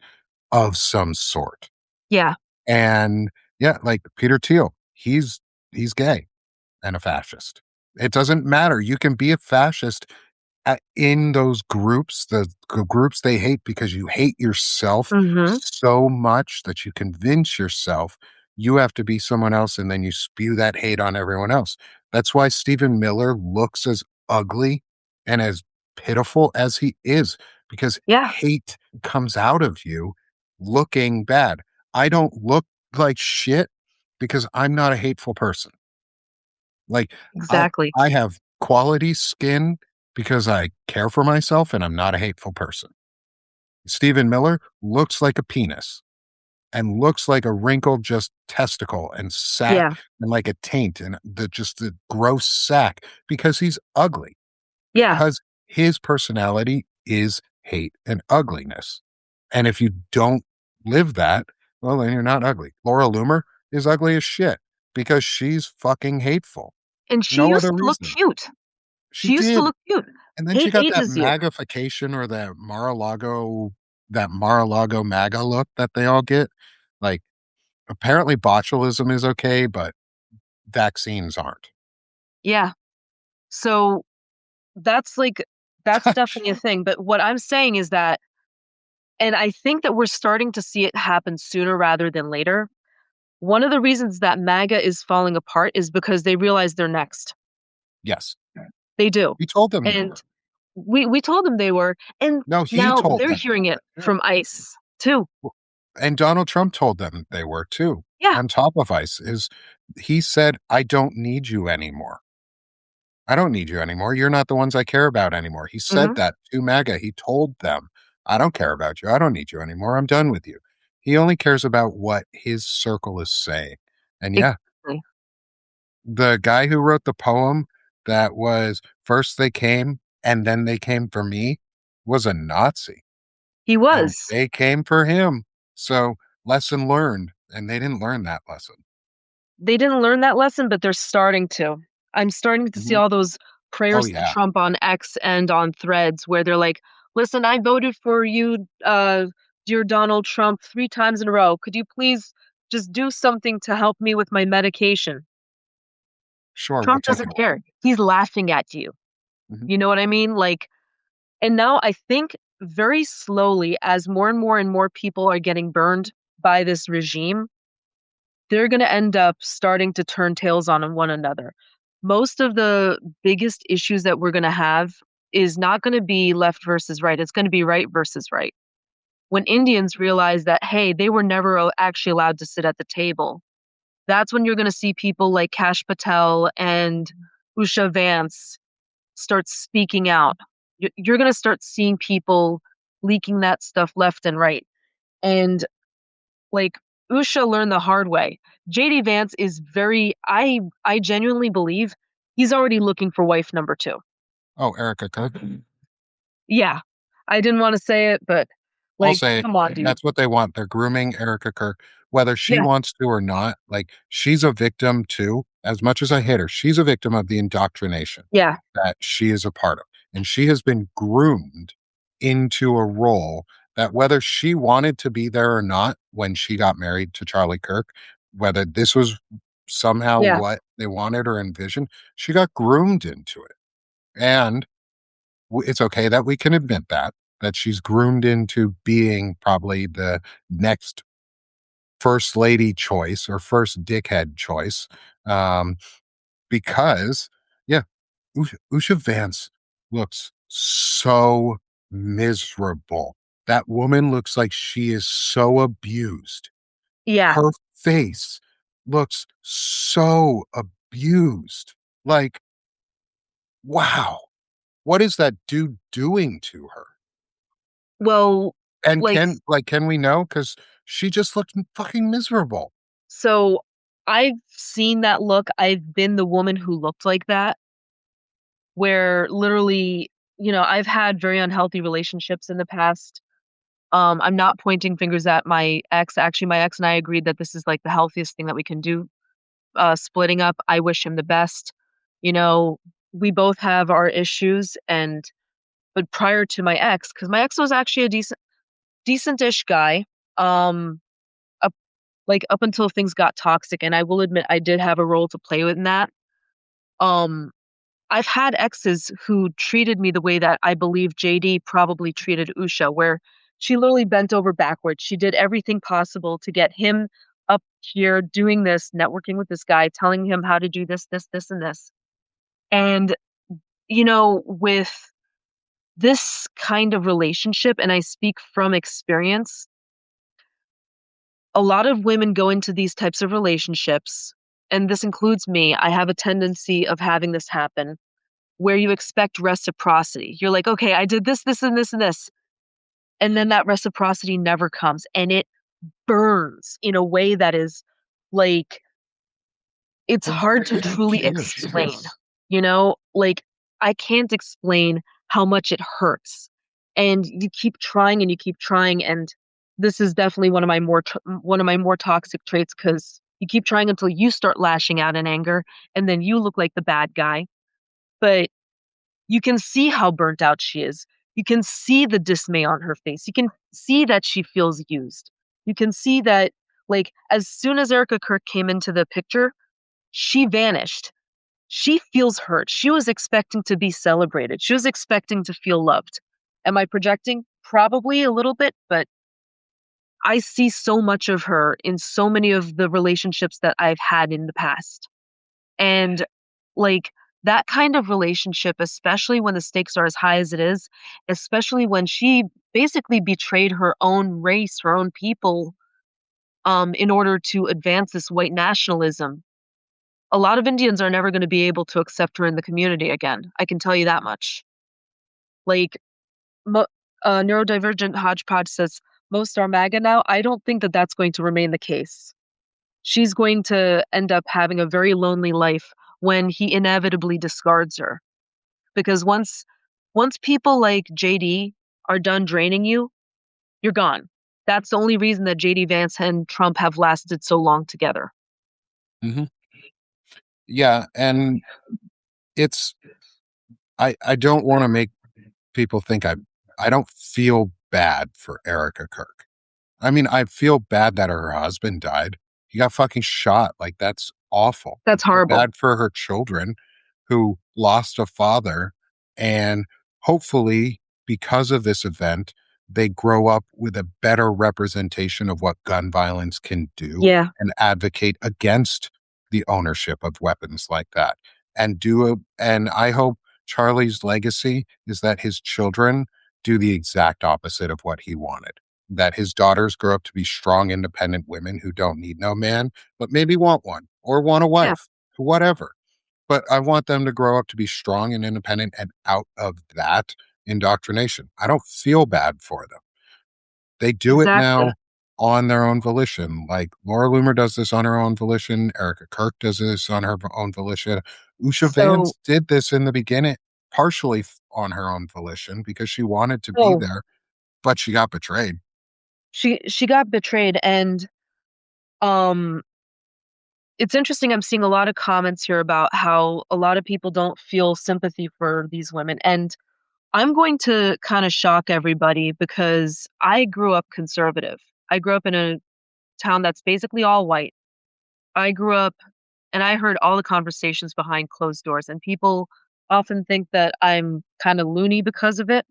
of some sort. Yeah. And yeah, like Peter Thiel, he's gay and a fascist. It doesn't matter. You can be a fascist in those groups, groups they hate because you hate yourself Mm-hmm. so much that you convince yourself you have to be someone else and then you spew that hate on everyone else. That's why Stephen Miller looks as ugly and as pitiful as he is because Yeah. hate comes out of you looking bad. I don't look like shit because I'm not a hateful person. Like I Exactly. I have quality skin because I care for myself and I'm not a hateful person. Stephen Miller looks like a penis and looks like a wrinkled just testicle and sack Yeah. and like a taint and the gross sack because he's ugly. Yeah. Because his personality is hate and ugliness. And if you don't live that, well then you're not ugly. Laura Loomer is ugly as shit because she's fucking hateful. And she No used other to look reason. cute. She She used to did, look cute. and then she Hate got that ages you. magnification or that Mar-a-Lago MAGA look that they all get. Like, apparently botulism is okay, but vaccines aren't. Yeah. So that's like, that's definitely a thing. But what I'm saying is that, and I think that we're starting to see it happen sooner rather than later. One of the reasons that MAGA is falling apart is because they realize they're next. Yes. They do. We told them they And were. we told them they were, and No, he now told they're them they hearing it were. Yeah. from ICE too. W And Donald Trump told them they were too, Yeah. on top of ICE, is he said, "I don't need you anymore. I don't need you anymore. You're not the ones I care about anymore." He said Mhm. that to MAGA. He told them, "I don't care about you. I don't need you anymore. I'm done with you." He only cares about what his circle is saying. And yeah, Exactly. the guy who wrote the poem that was first they came and then they came for me was a Nazi He and was. they came for him. So lesson learned. And they didn't learn that lesson. They didn't learn that lesson, but they're starting to. I'm starting to see Mhm. all those Oh prayers to yeah. Trump on X and on Threads where they're like, "Listen, I voted for you, dear Donald Trump, 3 times in a row. Could you please just do something to help me with my medication?" Sure, we'll Trump take it. doesn't care. He's laughing at you. Mhm. You know what I mean? Like, and now I think very slowly, as more and more and more people are getting burned by this regime, they're going to end up starting to turn tails on one another. Most of the biggest issues that we're going to have is not going to be left versus right. It's going to be right versus right. When Indians realize that, hey, they were never actually allowed to sit at the table, that's when you're going to see people like Kash Patel and Usha Vance start speaking out. You're going to start seeing people leaking that stuff left and right. And like Usha learned the hard way. JD Vance is very I genuinely believe he's already looking for wife number 2. Oh, Erica Kirk. Yeah. I didn't want to say it, but I'll like say it. come on, dude. That's what they want. They're grooming Erica Kirk, whether she Yeah. wants to or not. Like, she's a victim too. As much as I hate her, she's a victim of the indoctrination Yeah. that she is a part of. And she has been groomed into a role that, whether she wanted to be there or not when she got married to Charlie Kirk, whether this was somehow Yeah. what they wanted or envisioned, she got groomed into it. And it's okay that we can admit that she's groomed into being probably the next first lady choice or first dickhead choice. Um, because yeah, Usha Vance looks so miserable. That woman looks like she is so abused. Yeah. Her face looks so abused. Like, wow, what is that dude doing to her? Well, And like can we know? Because she just looked fucking miserable. so I've seen that look. I've been the woman who looked like that, where literally, I've had very unhealthy relationships in the past. I'm not pointing fingers at my ex. Actually, my ex and I agreed that this is like the healthiest thing that we can do. Splitting up. I wish him the best. You know, we both have our issues, and but prior to my ex, because my ex was actually a decent-ish guy. Um, up up until things got toxic, and I will admit I did have a role to play in that. Um, I've had exes who treated me the way that I believe JD probably treated Usha, where she literally bent over backwards. She did everything possible to get him up here doing this, networking with this guy, telling him how to do this, this, this, and this. And, with this kind of relationship, and I speak from experience, a lot of women go into these types of relationships, and this includes me. I have a tendency of having this happen where you expect reciprocity. You're like, "Okay, I did this, this, and this, and this." And then that reciprocity never comes, and it burns in a way that is like it's hard to truly explain, you know? Like, I can't explain how much it hurts. And you keep trying and you keep trying, and this is definitely one of my more toxic traits because you keep trying until you start lashing out in anger, and then you look like the bad guy. But you can see how burnt out she is. You can see the dismay on her face. You can see that she feels used. You can see that, like, as soon as Erica Kirk came into the picture, she vanished. She feels hurt. She was expecting to be celebrated. She was expecting to feel loved. Am I projecting? Probably a little bit, but I see so much of her in so many of the relationships that I've had in the past. And like that kind of relationship, especially when the stakes are as high as it is, especially when she basically betrayed her own race, her own people, in order to advance this white nationalism. A lot of Indians are never going to be able to accept her in the community again. I can tell you that much. Like, mo- neurodivergent hodgepodge says, most are MAGA now. I don't think that that's going to remain the case. She's going to end up having a very lonely life when he inevitably discards her. Because once people like JD are done draining you, you're gone. That's the only reason that JD Vance and Trump have lasted so long together. Mhm. Yeah, and it's I don't wanna make people think I don't feel bad for Erica Kirk. I mean, I feel bad that her husband died. He got fucking shot, like, that's awful. I That's feel horrible. bad for her children who lost a father. And hopefully, because of this event, they grow up with a better representation of what gun violence can do Yeah, and advocate against the ownership of weapons like that. And I hope Charlie's legacy is that his children do the exact opposite of what he wanted. That his daughters grow up to be strong, independent women who don't need no man, but maybe want one or want a yeah, wife, whatever. But I want them to grow up to be strong and independent and out of that indoctrination. I don't feel bad for them. They do it exactly. now on their own volition. Like Laura Loomer does this on her own volition. Erica Kirk does this on her own volition. Usha So, Vance did this in the beginning, partially on her own volition because she wanted to be oh, there, but she got betrayed. she got betrayed, and um, it's interesting. I'm seeing a lot of comments here about how a lot of people don't feel sympathy for these women, and I'm going to kind of shock everybody because I grew up conservative. I grew up in a town that's basically all white. I grew up and I heard all the conversations behind closed doors, and people often think that I'm kind of loony because of it.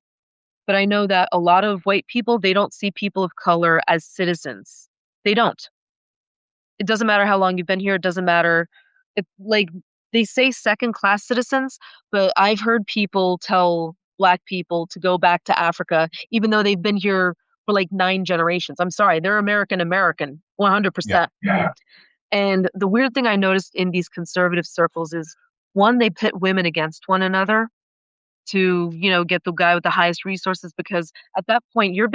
But I know that a lot of white people, they don't see people of color as citizens. They don't. It doesn't matter how long you've been here. It doesn't matter. It like they say second class citizens, but I've heard people tell black people to go back to Africa, even though they've been here for like 9 generations. I'm sorry, they're American American, Yeah. 100%. Yeah. And the weird thing I noticed in these conservative circles is one, they pit women against one another to, get the guy with the highest resources because at that point you're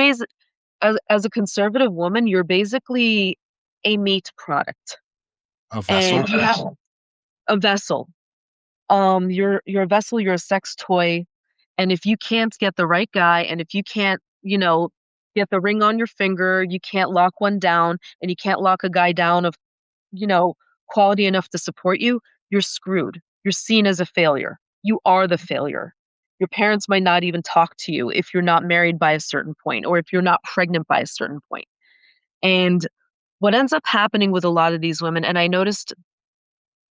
as a conservative woman, you're basically a meat product A and vessel. you have a vessel. You're a vessel, you're a sex toy, and if you can't get the right guy, and if you can't, get the ring on your finger, you can't lock one down, and you can't lock a guy down of, you know, quality enough to support you, you're screwed. You're seen as a failure. You are the failure. Your parents might not even talk to you if you're not married by a certain point or if you're not pregnant by a certain point. And what ends up happening with a lot of these women, and I noticed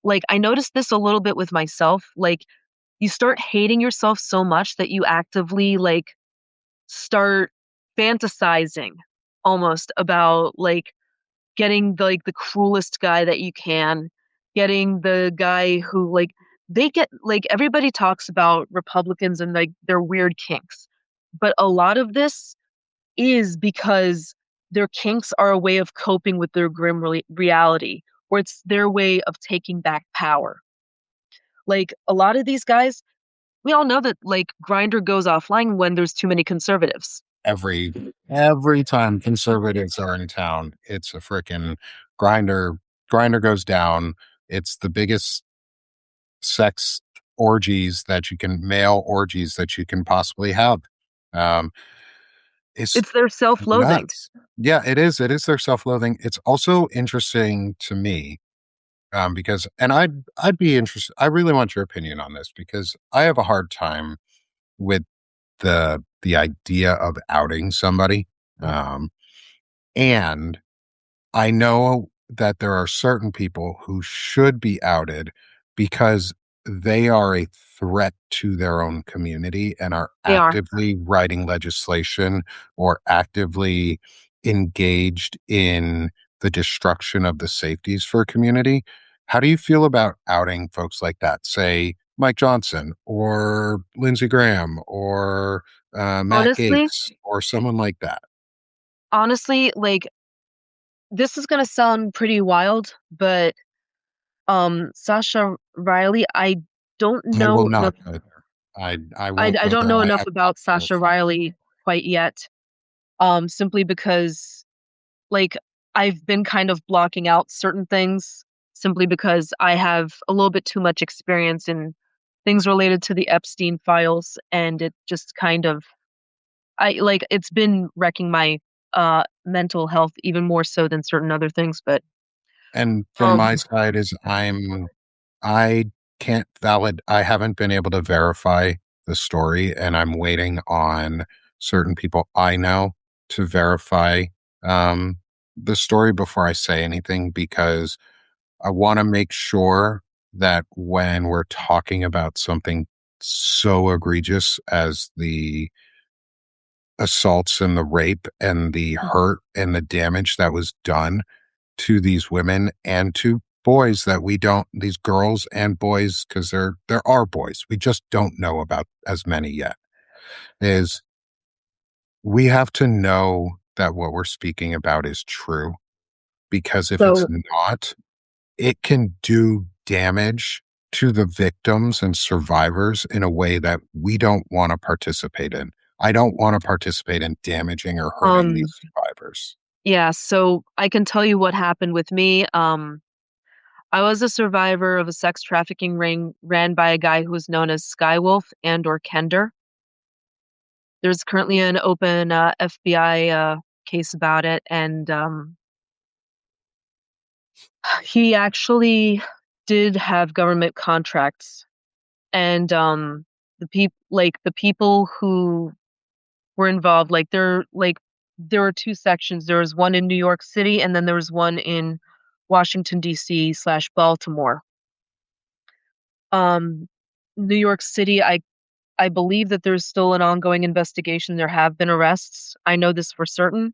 this a little bit with myself, like you start hating yourself so much that you actively start fantasizing almost about getting the cruelest guy that you can, getting the guy who they get everybody talks about Republicans and their weird kinks. But a lot of this is because their kinks are a way of coping with their grim reality, or it's their way of taking back power. Like a lot of these guys, we all know that Grinder goes offline when there's too many conservatives. every every time conservatives are in town, it's a freaking grinder. Grinder goes down. It's the biggest sex male orgies that you can possibly have. Um, it's It's their self-loathing. nuts. Yeah, it is. It is their self-loathing. It's also interesting to me because, and I'd be interested. I really want your opinion on this because I have a hard time with the idea of outing somebody. Um, and I know that there are certain people who should be outed because they are a threat to their own community and are They are. actively writing legislation or actively engaged in the destruction of the safeties for a community. How do you feel about outing folks like that? Say Mike Johnson or Lindsey Graham or Matt Honestly, Gates or someone like that. honestly, this is gonna sound pretty wild, but Sasha Riley, I don't I will know enough. not go there. I I, won't I go don't there. know I enough have about Sasha both. Riley quite yet. Simply because like I've been kind of blocking out certain things simply because I have a little bit too much experience in things related to the Epstein files, and it just kind of it's been wrecking my mental health even more so than certain other things. But And from um my side is I can't I haven't been able to verify the story and I'm waiting on certain people I know to verify um the story before I say anything because I want to make sure that when we're talking about something so egregious as the assaults and the rape and the hurt and the damage that was done to these women and to boys that we don't, these girls and boys, because there are boys we just don't know about as many yet, is we have to know that what we're speaking about is true, because if it's So, not, it can do damage to the victims and survivors in a way that we don't want to participate in. I don't want to participate in damaging or hurting um, these survivors. yeah, so I can tell you what happened with me. I was a survivor of a sex trafficking ring ran by a guy who was known as Skywolf and or Kender. There's currently an open FBI case about it, and he actually did have government contracts, and the people who were involved, there were two sections. There was one in New York City, and then there was one in Washington D.C. slash Baltimore. Um, New York City, I believe that there's still an ongoing investigation. There have been arrests. I know this for certain.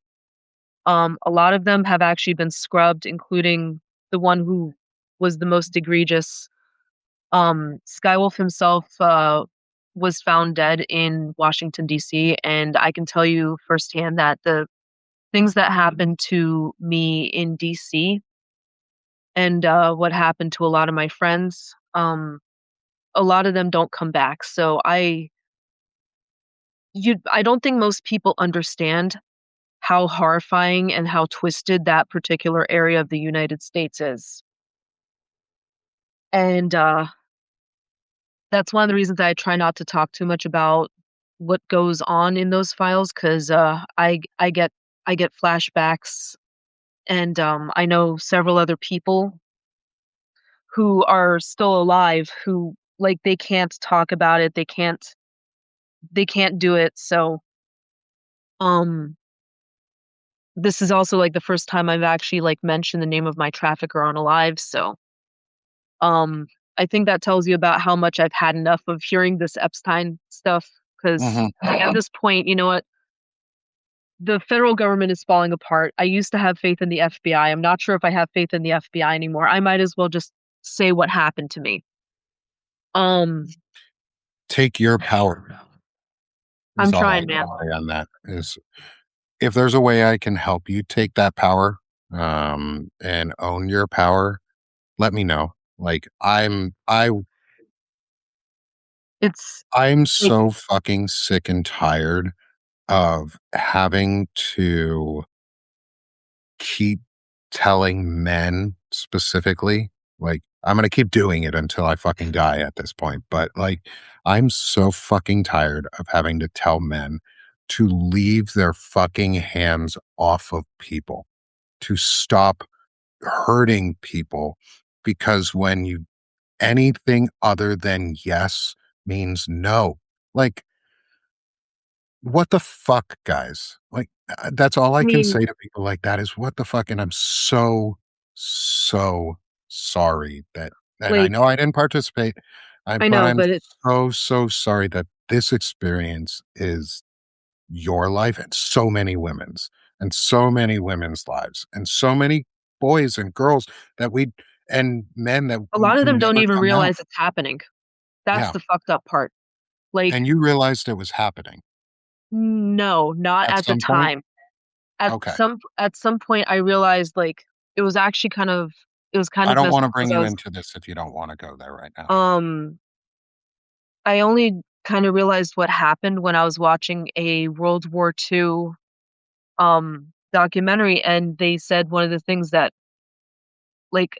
A lot of them have actually been scrubbed, including the one who was the most egregious. Skywolf himself was found dead in Washington, D.C., and I can tell you firsthand that the things that happened to me in DC and what happened to a lot of my friends, a lot of them don't come back. So I don't think most people understand how horrifying and how twisted that particular area of the United States is. And that's one of the reasons I try not to talk too much about what goes on in those files, because I get flashbacks, and I know several other people who are still alive who, like, they can't talk about it. They can't do it. So um this is also like the first time I've actually like mentioned the name of my trafficker on Alive. So um I think that tells you about how much I've had enough of hearing this Epstein stuff, because Hmm. at this point, you know what? The federal government is falling apart. I used to have faith in the FBI. I'm not sure if I have faith in the FBI anymore. I might as well just say what happened to me. Um Take your power I'm is all I trying, can man. say on that. Is if there's a way I can help you take that power, and own your power, let me know. Like It's I'm like so fucking sick and tired of having to keep telling men specifically, like, I'm gonna keep doing it until I fucking die at this point, but, like, I'm so fucking tired of having to tell men to leave their fucking hands off of people, to stop hurting people, because when you anything other than yes means no. Like, what the fuck, guys? Like, that's all I I can mean, say to people like that is, "What the fuck?" And I'm so, so sorry that, and I like know I didn't participate, I but know, I'm but it's so, so sorry that this experience is your life and so many women's, and so many women's lives, and so many boys and girls that we and men that a lot of who them don't never even come out. realize it's happening. That's Yeah, the fucked up part. Like, and you realized it was happening no, not at at the some point? time. Okay. At some point I realized, like, it was actually it was kind I of don't messed wanna up because bring you into this if you don't wanna go there right now. um I only kind of realized what happened when I was watching a World War II documentary, and they said one of the things that, like,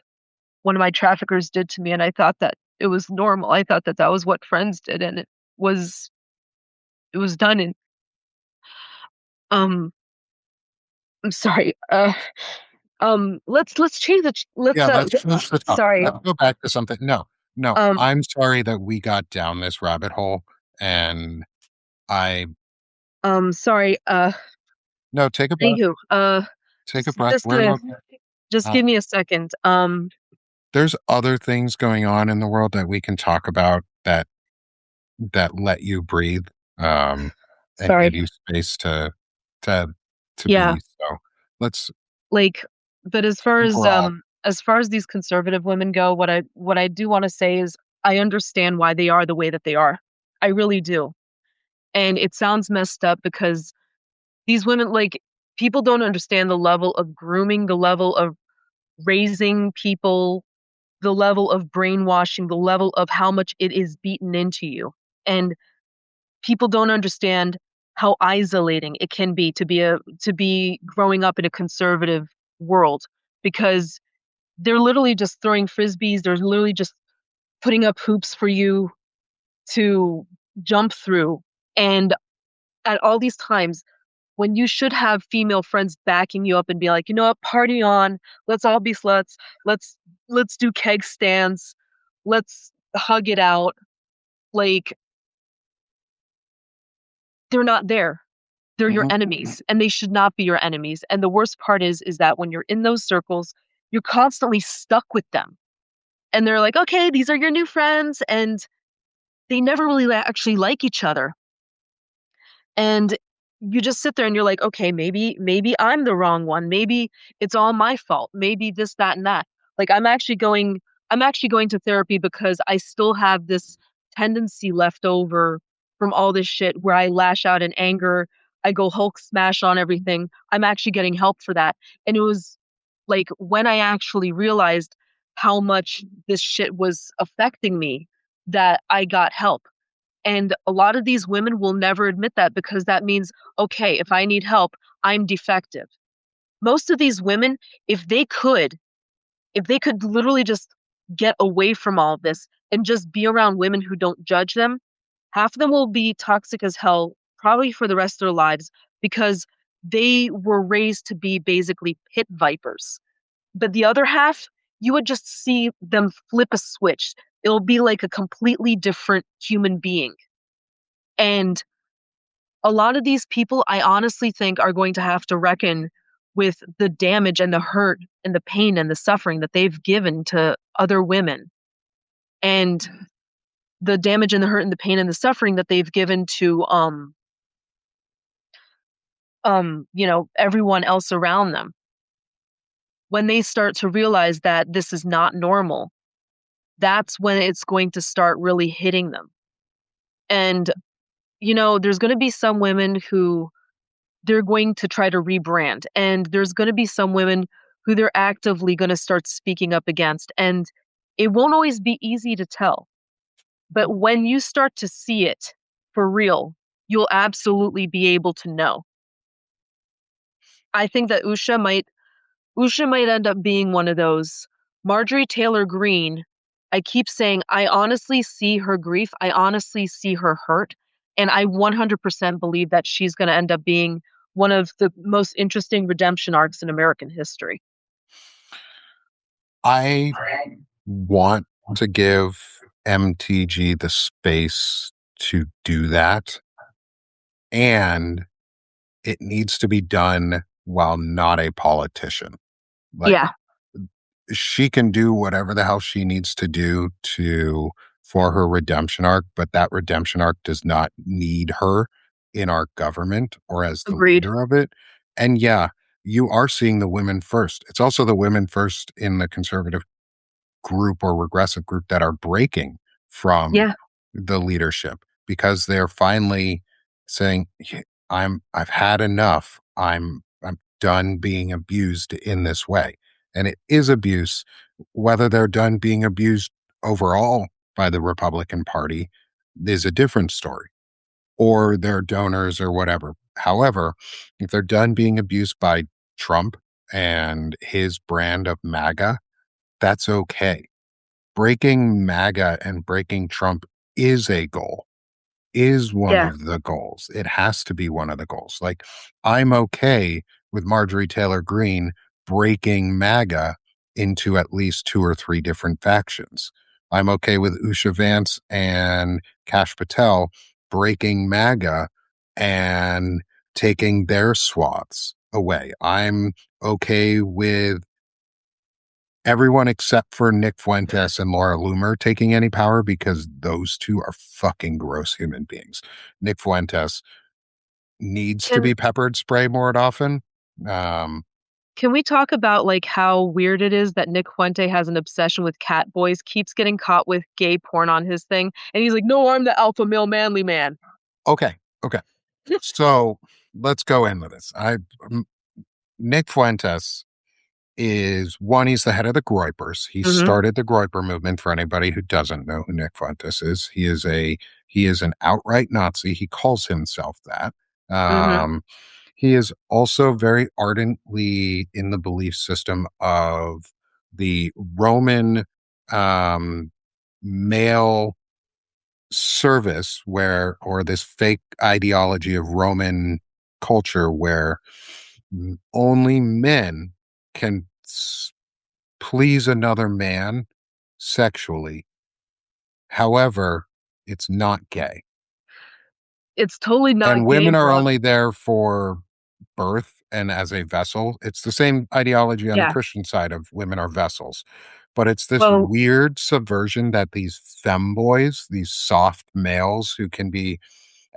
one of my traffickers did to me, and I thought that it was normal. I thought that that was what friends did, and was it was done in um I'm sorry. Let's change let's Yeah, let's finish the talk. sorry. Let's go back to something. No, no, Um I'm sorry that we got down this rabbit hole, and I sorry. no, take a breath. Anywho, Take a breath. just We're gonna okay. just Uh, give me a second. there's other things going on in the world that we can talk about that let you breathe, um, and Sorry. give you space to Yeah. be. So let's Like, but overall. as far as these conservative women go, what I do want to say is I understand why they are the way that they are. I really do. And it sounds messed up because these women, like, people don't understand the level of grooming, the level of raising people, the level of brainwashing, the level of how much it is beaten into you. And people don't understand how isolating it can be to be growing up in a conservative world because they're literally just throwing frisbees, they're literally just putting up hoops for you to jump through. And at all these times when you should have female friends backing you up and be like, "You know what? Party on. Let's all be sluts. Let's let's do keg stands. Let's hug it out." Like, they're not there. They're your Mhm. enemies, and they should not be your enemies. And the worst part is that when you're in those circles, you're constantly stuck with them. And they're like, "Okay, these are your new friends," and they never really actually like each other. And you just sit there and you're like, "Okay, maybe I'm the wrong one. Maybe it's all my fault. Maybe this, that, and that." Like, I'm actually going to therapy because I still have this tendency left over from all this shit where I lash out in anger, I go Hulk smash on everything. I'm actually getting help for that. And it was, like, when I actually realized how much this shit was affecting me that I got help. And a lot of these women will never admit that because that means, okay, if I need help, I'm defective. Most of these women, if they could, if they could literally just get away from all this and just be around women who don't judge them, half of them will be toxic as hell, probably for the rest of their lives, because they were raised to be basically pit vipers. But the other half, you would just see them flip a switch. It'll be like a completely different human being. And a lot of these people, I honestly think, are going to have to reckon with the damage and the hurt and the pain and the suffering that they've given to other women, and the damage and the hurt and the pain and the suffering that they've given to everyone else around them. When they start to realize that this is not normal, that's when it's going to start really hitting them. And there's going to be some women who they're going to try to rebrand. And there's going to be some women who they're actively going to start speaking up against. And it won't always be easy to tell. But when you start to see it for real, you'll absolutely be able to know. I think that Usha might end up being one of those. Marjorie Taylor Greene, I keep saying I honestly see her grief. I honestly see her hurt. And I 100% believe that she's going to end up being one of the most interesting redemption arcs in American history. I want to give MTG the space to do that, and it needs to be done while not a politician. Like, Yeah, she can do whatever the hell she needs to do to for her redemption arc, but that redemption arc does not need her in our government or as the agreed. leader of it. And yeah, you are seeing the women first. It's also the women first in the conservative group or regressive group that are breaking from Yeah, the leadership because they're finally saying, I've had enough. I'm done being abused in this way." And it is abuse, whether they're done being abused overall by the Republican Party is a different story, or their donors or whatever. However, if they're done being abused by Trump and his brand of MAGA, that's okay. Breaking MAGA and breaking Trump is a goal, is one yeah, of the goals. It has to be one of the goals. Like, I'm okay with Marjorie Taylor Greene breaking MAGA into at least two or three different factions. I'm okay with Usha Vance and Kash Patel breaking MAGA and taking their swaths away. I'm okay with everyone except for Nick Fuentes and Laura Loomer taking any power because those two are fucking gross human beings. Nick Fuentes needs to Can be peppered spray more often. Um, can we talk about like how weird it is that Nick Fuente has an obsession with cat boys, keeps getting caught with gay porn on his thing, and he's like, "No, I'm the alpha male manly man." okay, okay. So let's go into this. Nick Fuentes is one, he's the head of the Groypers. He Mhm. started the Groyper movement for anybody who doesn't know who Nick Fuentes is. He is an outright Nazi. He calls himself that. Mhm. Um, he is also very ardently in the belief system of the Roman um, male service where, or this fake ideology of Roman culture where only men can please another man sexually. However, it's not gay. It's totally And not gay, women are bro. only there for birth and as a vessel. It's the same ideology on the Yeah. Christian side of women are vessels. But it's this Well, weird subversion that these femboys, these soft males who can be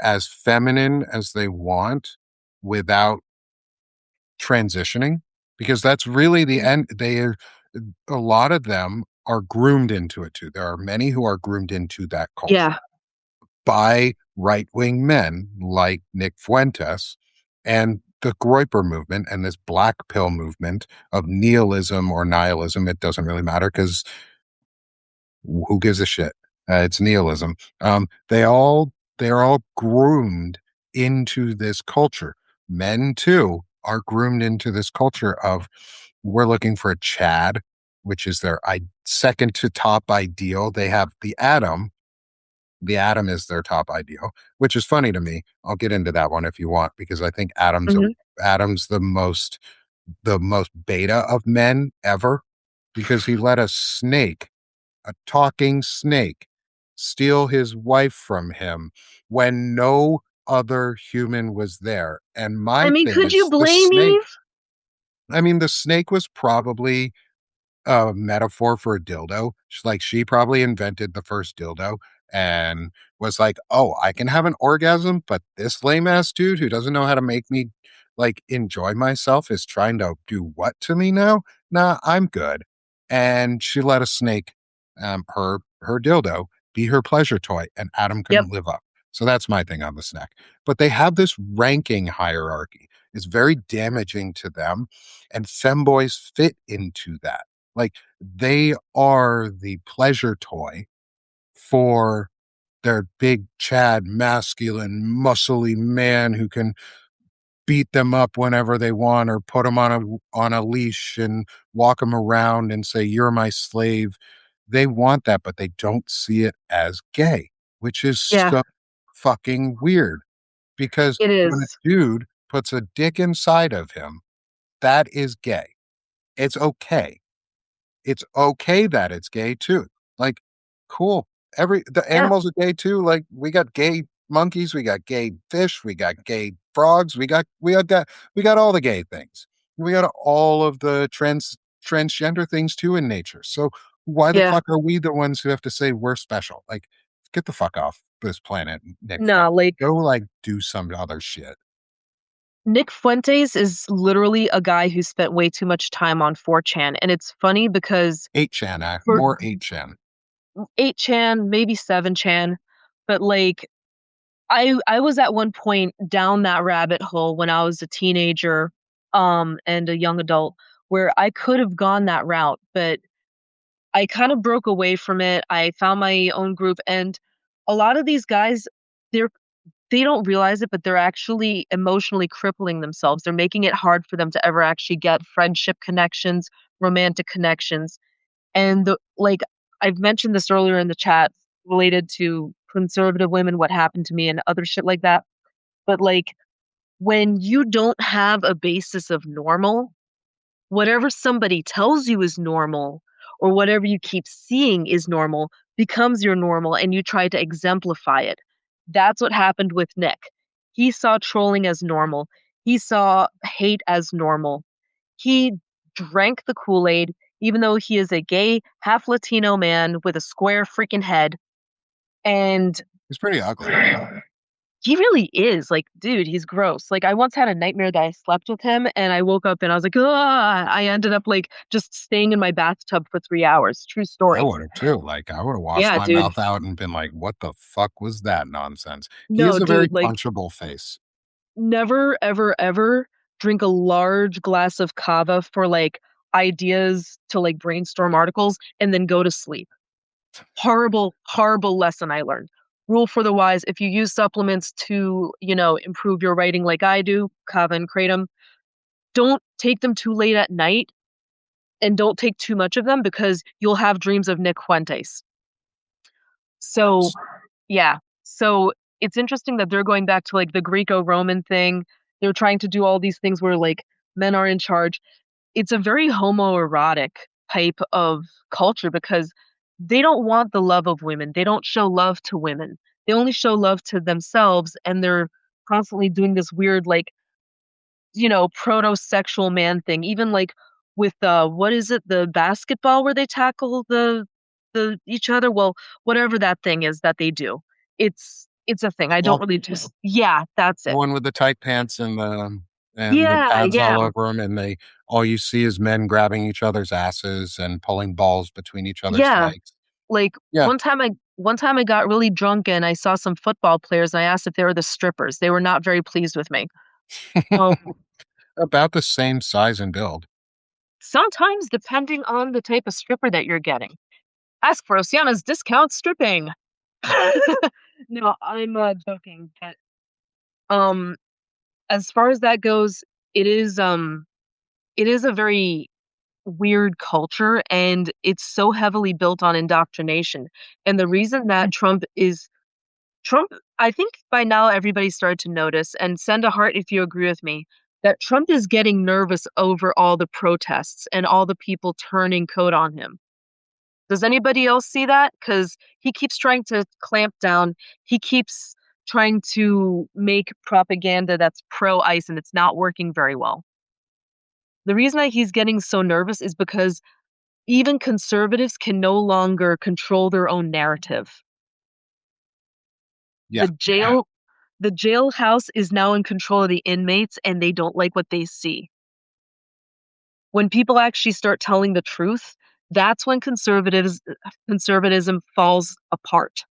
as feminine as they want without transitioning, because that's really the end. A lot of them are groomed into it too. There are many who are groomed into that culture yeah. by right wing men like Nick Fuentes and the Groyper movement and this black pill movement of nihilism or nihilism. It doesn't really matter because who gives a shit? It's nihilism. They're all groomed into this culture. Men too are groomed into this culture of we're looking for a Chad, which is their second to top ideal. They have the Atom. The Atom is their top ideal, which is funny to me. I'll get into that one if you want, because I think Mhm. Adam's the most beta of men ever, because he let a talking snake, steal his wife from him when no other human was there. And I my mean, thing could you is blame Eve? the snake was probably a metaphor for a dildo. She's like, she probably invented the first dildo and was like, oh, I can have an orgasm, but this lame ass dude who doesn't know how to make me like enjoy myself is trying to do what to me now? Nah, I'm good. And she let a snake, her dildo, be her pleasure toy, and Adam Yep. couldn't live up. So that's my thing on the snack. But they have this ranking hierarchy. It's very damaging to them, and femboys fit into that. Like they are the pleasure toy for their big Chad, masculine, muscly man who can beat them up whenever they want or put them on a leash and walk them around and say you're my slave. They want that, but they don't see it as gay, which is Yeah, so fucking weird because it when is. a dude puts a dick inside of him, that is gay. It's okay. It's okay that it's gay too. Like, cool. The Yeah. animals are gay too. Like, we got gay monkeys, we got gay fish, we got gay frogs, we got all the gay things. We got all of the transgender things too in nature. So why the Yeah. fuck are we the ones who have to say we're special? Like, get the fuck off this planet, Nick Fuentes. Nah, like Go like do some other shit. Nick Fuentes is literally a guy who spent way too much time on 4chan, and it's funny because 8chan, for more 8chan. 8chan, maybe 7chan, but like I was at one point down that rabbit hole when I was a teenager, and a young adult where I could have gone that route, but I kind of broke away from it. I found my own group, and a lot of these guys, they're they don't realize it, but they're actually emotionally crippling themselves. They're making it hard for them to ever actually get friendship connections, romantic connections. And like I've mentioned this earlier in the chat related to conservative women, what happened to me and other shit like that. But like when you don't have a basis of normal, whatever somebody tells you is normal or whatever you keep seeing is normal becomes your normal and you try to exemplify it. That's what happened with Nick. He saw trolling as normal. He saw hate as normal. He drank the Kool-Aid. even though he is a gay, half Latino man with a square freaking head. And He's pretty ugly. he really is like, dude, he's gross. Like, I once had a nightmare that I slept with him and I woke up and I was like, ah, I ended up like just staying in my bathtub for 3 hours. True I story. would have too. Like, I would have washed Yeah, my dude. mouth out and been like, what the fuck was that nonsense? He is No, a very dude, like, punchable face. never, ever, ever drink a large glass of kava for like ideas to like brainstorm articles and then go to sleep. Horrible, horrible lesson I learned. Rule for the wise, if you use supplements to, improve your writing like I do, kava and kratom, don't take them too late at night and don't take too much of them because you'll have dreams of Nick Fuentes. So, yeah. So it's interesting that they're going back to like the Greco-Roman thing. They're trying to do all these things where like men are in charge. It's a very homoerotic type of culture because they don't want the love of women. They don't show love to women. They only show love to themselves and they're constantly doing this weird like, proto-sexual man thing. Even like with what is it, the basketball where they tackle the each other? Well, whatever that thing is that they do. It's a thing. I don't Well, really just yeah, that's the it. one with the tight pants and the Yeah, pads yeah. all over them, and they all you see is men grabbing each other's asses and pulling balls between each other's Yeah. legs. Like Yeah. one time I got really drunk and I saw some football players and I asked if they were the strippers. They were not very pleased with me. Oh, About the same size and build. sometimes depending on the type of stripper that you're getting. Ask for Ossiana's discount stripping. No, I'm joking, but um as far as that goes, it is it is a very weird culture and it's so heavily built on indoctrination. And the reason that Trump, I think by now everybody started to notice, and send a heart if you agree with me, that Trump is getting nervous over all the protests and all the people turning coat on him. Does anybody else see that? Because he keeps trying to clamp down. He keeps trying to make propaganda that's pro ICE, and it's not working very well. The reason that he's getting so nervous is because even conservatives can no longer control their own narrative. Yeah. The jail the jailhouse is now in control of the inmates and they don't like what they see. When people actually start telling the truth, that's when conservatism falls apart.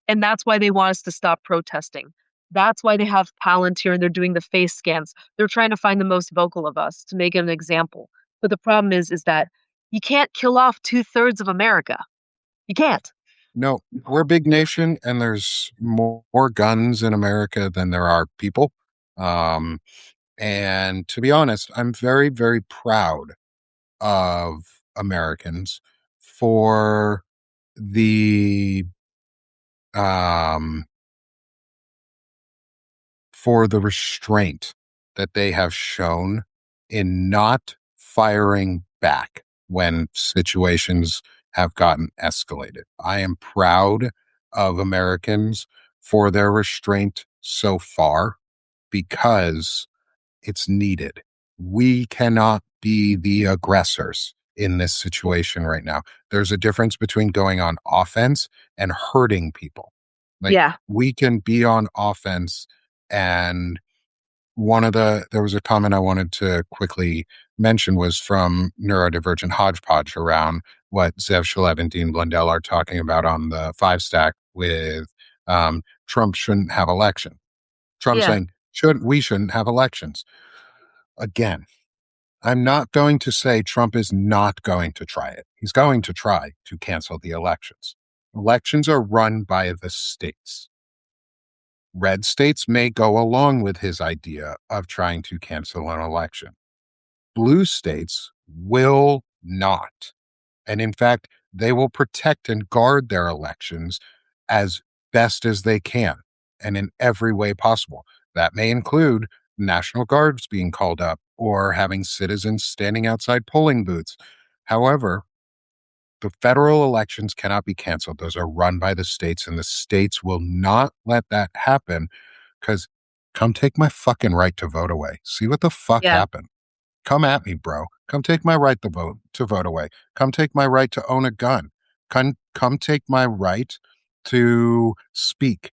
And that's why they want us to stop protesting. That's why they have Palantir and they're doing the face scans. They're trying to find the most vocal of us to make an example. But the problem is that you can't kill off 2/3 of America. You can't. No, we're a big nation, and there's more guns in America than there are people. Um, and to be honest, I'm very, very proud of Americans for the um, for the restraint that they have shown in not firing back when situations have gotten escalated. I am proud of Americans for their restraint so far because it's needed. We cannot be the aggressors in this situation right now. There's a difference between going on offense and hurting people. Like, Yeah. we can be on offense, and there was a comment I wanted to quickly mention was from Neurodivergent Hodgepodge around what Zev Shalev and Dean Blundell are talking about on the five stack with Trump shouldn't have election. Trump Yeah. saying, we shouldn't have elections. Again, I'm not going to say Trump is not going to try it. He's going to try to cancel the elections. Elections are run by the states. Red states may go along with his idea of trying to cancel an election. Blue states will not. And in fact, they will protect and guard their elections as best as they can and in every way possible. That may include National Guards being called up or having citizens standing outside polling booths. However, the federal elections cannot be canceled. Those are run by the states, and the states will not let that happen because come take my fucking right to vote away. See what the fuck Yeah. happened. Come at me, bro. Come take my right to vote away. Come take my right to own a gun. Come take my right to speak.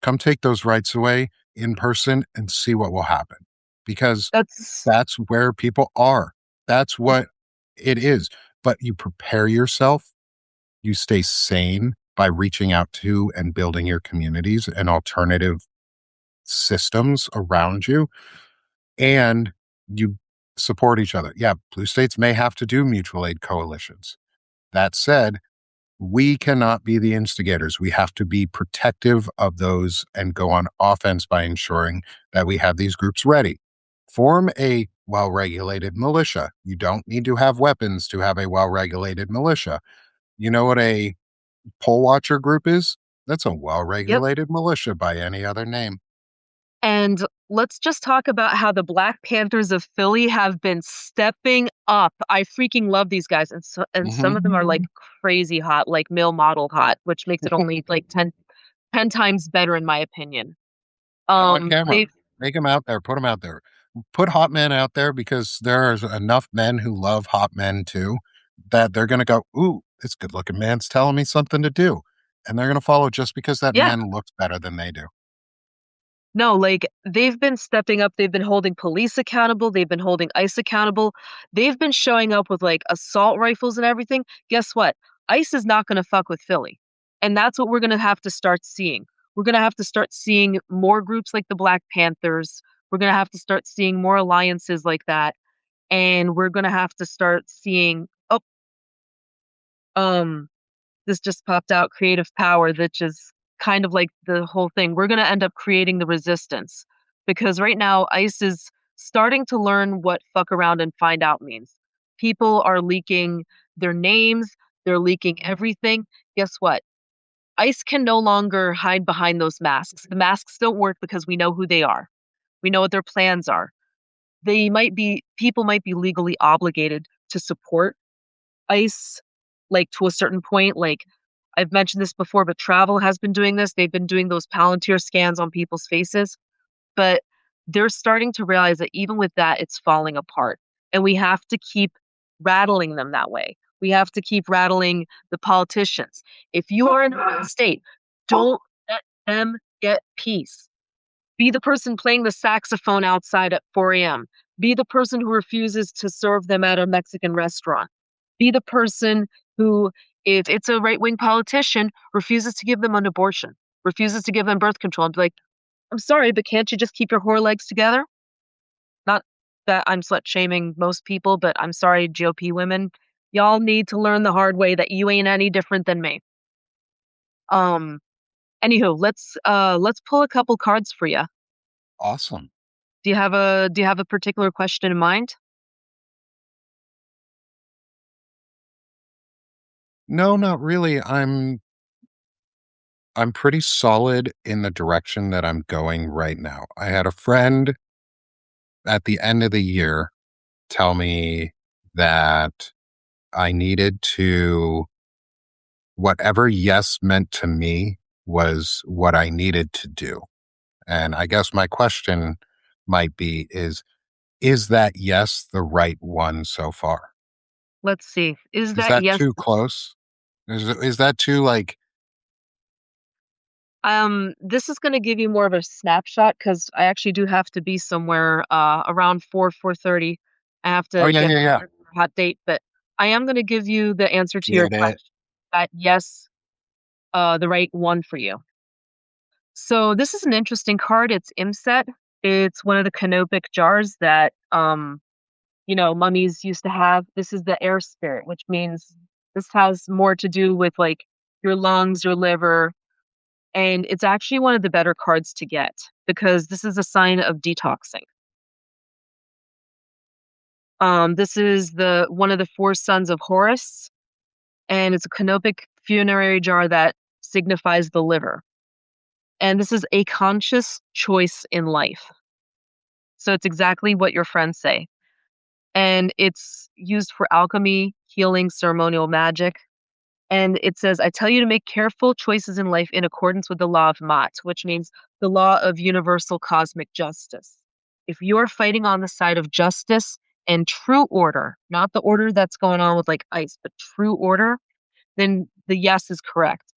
Come take those rights away in person and see what will happen. Because That's that's where people are. That's what it is. But you prepare yourself, you stay sane by reaching out to and building your communities and alternative systems around you, and you support each other. Yeah, blue states may have to do mutual aid coalitions. That said, we cannot be the instigators. We have to be protective of those and go on offense by ensuring that we have these groups ready. Form a well regulated militia. You don't need to have weapons to have a well regulated militia. You know what a poll watcher group is? That's a well yep. regulated militia by any other name. And let's just talk about how the Black Panthers of Philly have been stepping up. I freaking love these guys, and some Hmm. of them are like crazy hot, like male model hot, which makes it only like 10 times better in my opinion. On camera. They Make them out there. Put them out there. Put hot men out there because there's enough men who love hot men too that they're going to go, ooh, this good looking man's telling me something to do. And they're going to follow just because that yeah, man looks better than they do. no, like they've been stepping up. They've been holding police accountable. They've been holding ICE accountable. They've been showing up with like assault rifles and everything. Guess what? ICE is not going to fuck with Philly. And that's what we're going to have to start seeing. We're going to have to start seeing more groups like the Black Panthers. We're going to have to start seeing more alliances like that. And we're going to have to start seeing, oh, um, this just popped out, creative power, which is kind of like the whole thing. We're going to end up creating the resistance because right now ICE is starting to learn what fuck around and find out means. People are leaking their names, they're leaking everything. Guess what? ICE can no longer hide behind those masks. The masks don't work because we know who they are. We know what their plans are. People might be legally obligated to support ICE, like, to a certain point, like, I've mentioned this before, but travel has been doing this. They've been doing those Palantir scans on people's faces, but they're starting to realize that even with that, it's falling apart, and we have to keep rattling them that way. We have to keep rattling the politicians. If you are in a red state, don't let them get peace. Be the person playing the saxophone outside at 4 a.m. Be the person who refuses to serve them at a Mexican restaurant. Be the person who, if it's a right wing politician, refuses to give them an abortion, refuses to give them birth control, and be like, I'm sorry, but can't you just keep your whore legs together? Not that I'm slut shaming most people, but I'm sorry, GOP women. Y'all need to learn the hard way that you ain't any different than me. Um, Anywho, let's pull a couple cards for you. Awesome. Do you have a particular question in mind? No, not really. I'm pretty solid in the direction that I'm going right now. I had a friend at the end of the year tell me that I needed to whatever yes meant to me was what I needed to do. And I guess my question might be is that yes the right one so far? Let's see. Is Is that that yes? too close? Is that too like This is going to give you more of a snapshot because I actually do have to be somewhere around 4:30. I have oh to yeah, get yeah, yeah. a hot date, but I am going to give you the answer to your Get it. question. That yes, the right one for you. So this is an interesting card. It's Imset. It's one of the canopic jars that mummies used to have. This is the air spirit, which means this has more to do with like your lungs, your liver, and it's actually one of the better cards to get because this is a sign of detoxing. This is the one of the four sons of Horus, and it's a canopic funerary jar that signifies the liver. And this is a conscious choice in life. So it's exactly what your friends say. And it's used for alchemy, healing, ceremonial magic. And it says, I tell you to make careful choices in life in accordance with the law of Mat, which means the law of universal cosmic justice. If you're fighting on the side of justice in true order, not the order that's going on with like ice, but true order, then the yes is correct.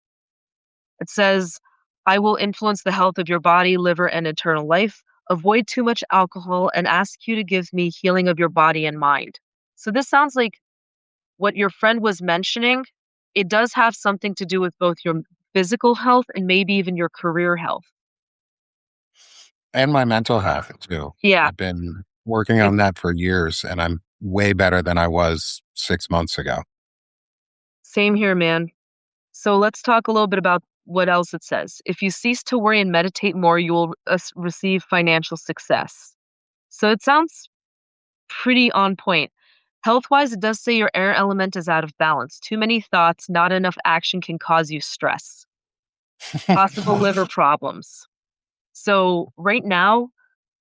It says, I will influence the health of your body, liver, and eternal life. Avoid too much alcohol and ask you to give me healing of your body and mind. So this sounds like what your friend was mentioning. It does have something to do with both your physical health and maybe even your career health. And my mental health too. Yeah, I've been working it- on that for years, and I'm way better than I was 6 months ago. same here, man. So let's talk a little bit about what else it says. If you cease to worry and meditate more, you will receive financial success. So it sounds pretty on point. Health wise, it does say your air element is out of balance. Too many thoughts, not enough action can cause you stress, possible liver problems. So, right now,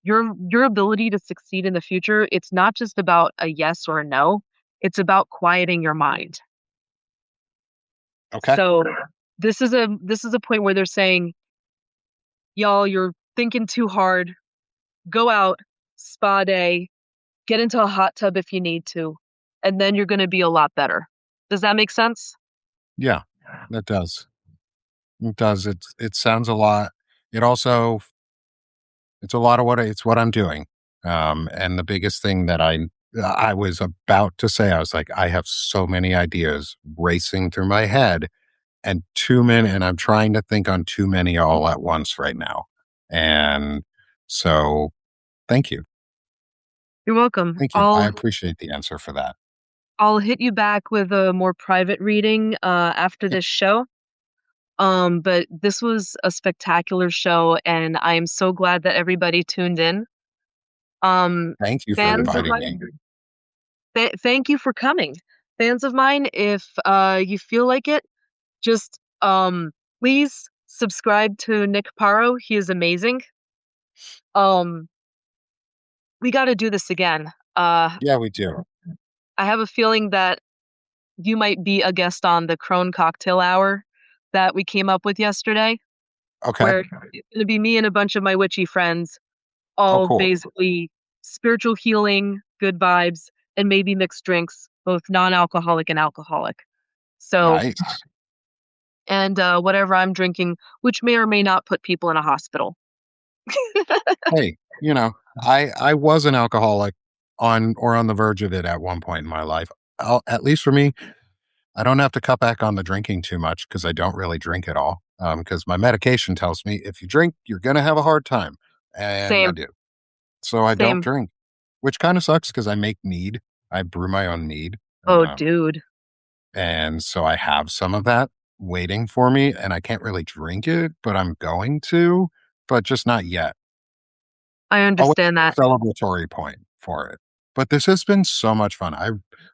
your ability to succeed in the future, it's not just about a yes or a no, it's about quieting your mind. Okay. So, this is a point where they're saying, y'all, you're thinking too hard. Go out, spa day, get into a hot tub if you need to, and then you're going to be a lot better. Does that make sense? Yeah, that does. It does. It sounds a lot. It also it's a lot of it's what I'm doing. And the biggest thing that I was about to say, I was like, I have so many ideas racing through my head, and too many, and I'm trying to think on too many all at once right now. And so, thank you, You're welcome. thank you. I appreciate the answer for that. I'll hit you back with a more private reading after Yep. this show. But this was a spectacular show, and I am so glad that everybody tuned in. Um, Thank you for Fans of inviting me. mine, thank you for coming. Fans of mine, if you feel like it, just please subscribe to Nick Paro. He is amazing. Um, we got to do this again. Yeah, we do. I have a feeling that you might be a guest on the Crone Cocktail Hour that we came up with yesterday, Okay. where it's going to be me and a bunch of my witchy friends, Oh, all cool. basically spiritual healing, good vibes, and maybe mixed drinks, both non-alcoholic and alcoholic. So, Nice. and whatever I'm drinking, which may or may not put people in a hospital. Hey, I was an alcoholic on the verge of it at one point in my life. At least for me, I don't have to cut back on the drinking too much because I don't really drink at all. Because my medication tells me if you drink, you're gonna have a hard time, and I Same, do. So I don't same. drink, which kind of sucks because I make mead. I brew my own mead, Oh, dude, and so I have some of that waiting for me, and I can't really drink it, but I'm going to, but just not yet. I Always understand that. a celebratory point for it. But this has been so much fun.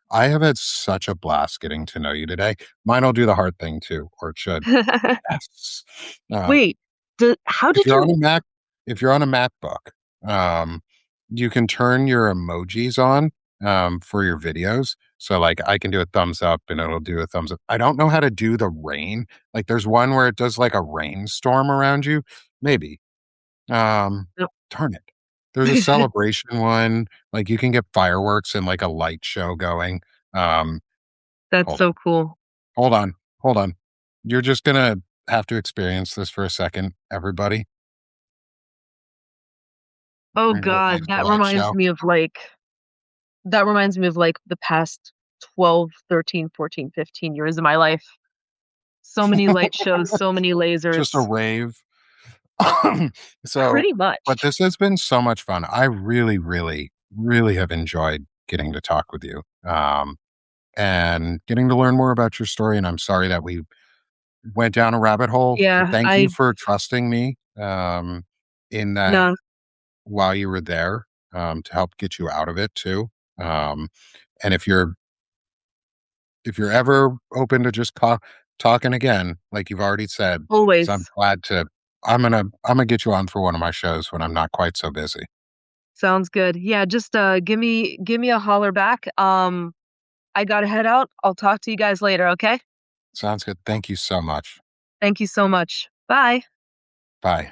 I have had such a blast getting to know you today. Mine'll do the hard thing too, or it should. Yes. Um, Wait, how if did you're you? on a Mac, if you're on a MacBook, um, you can turn your emojis on for your videos. So like I can do a thumbs up and it'll do a thumbs up. I don't know how to do the rain. Like there's one where it does like a rainstorm around you. Maybe. Um, Darn it. There's a celebration one, like, you can get fireworks and, like, a light show going. Um, That's hold so cool. hold on, hold on. You're just gonna have to experience this for a second, everybody. Oh We're gonna get ready God, for the light show. that reminds me of like the past 12, 13, 14, 15 years of my life. So many light shows, so many Just a lasers. rave. So Pretty but much. this has been so much fun. I really, really, really have enjoyed getting to talk with you, and getting to learn more about your story, and I'm sorry that we went down a rabbit hole. Yeah, Thank you I for trusting me, in that no, while you were there, to help get you out of it too. Um, and if you're ever open to just talking again, like you've already said, so I'm always. glad to. I'm gonna get you on for one of my shows when I'm not quite so busy. Sounds good. Yeah, just give me a holler back. I gotta head out. I'll talk to you guys later, okay? Sounds good. Thank you so much. Thank you so much. Bye. Bye.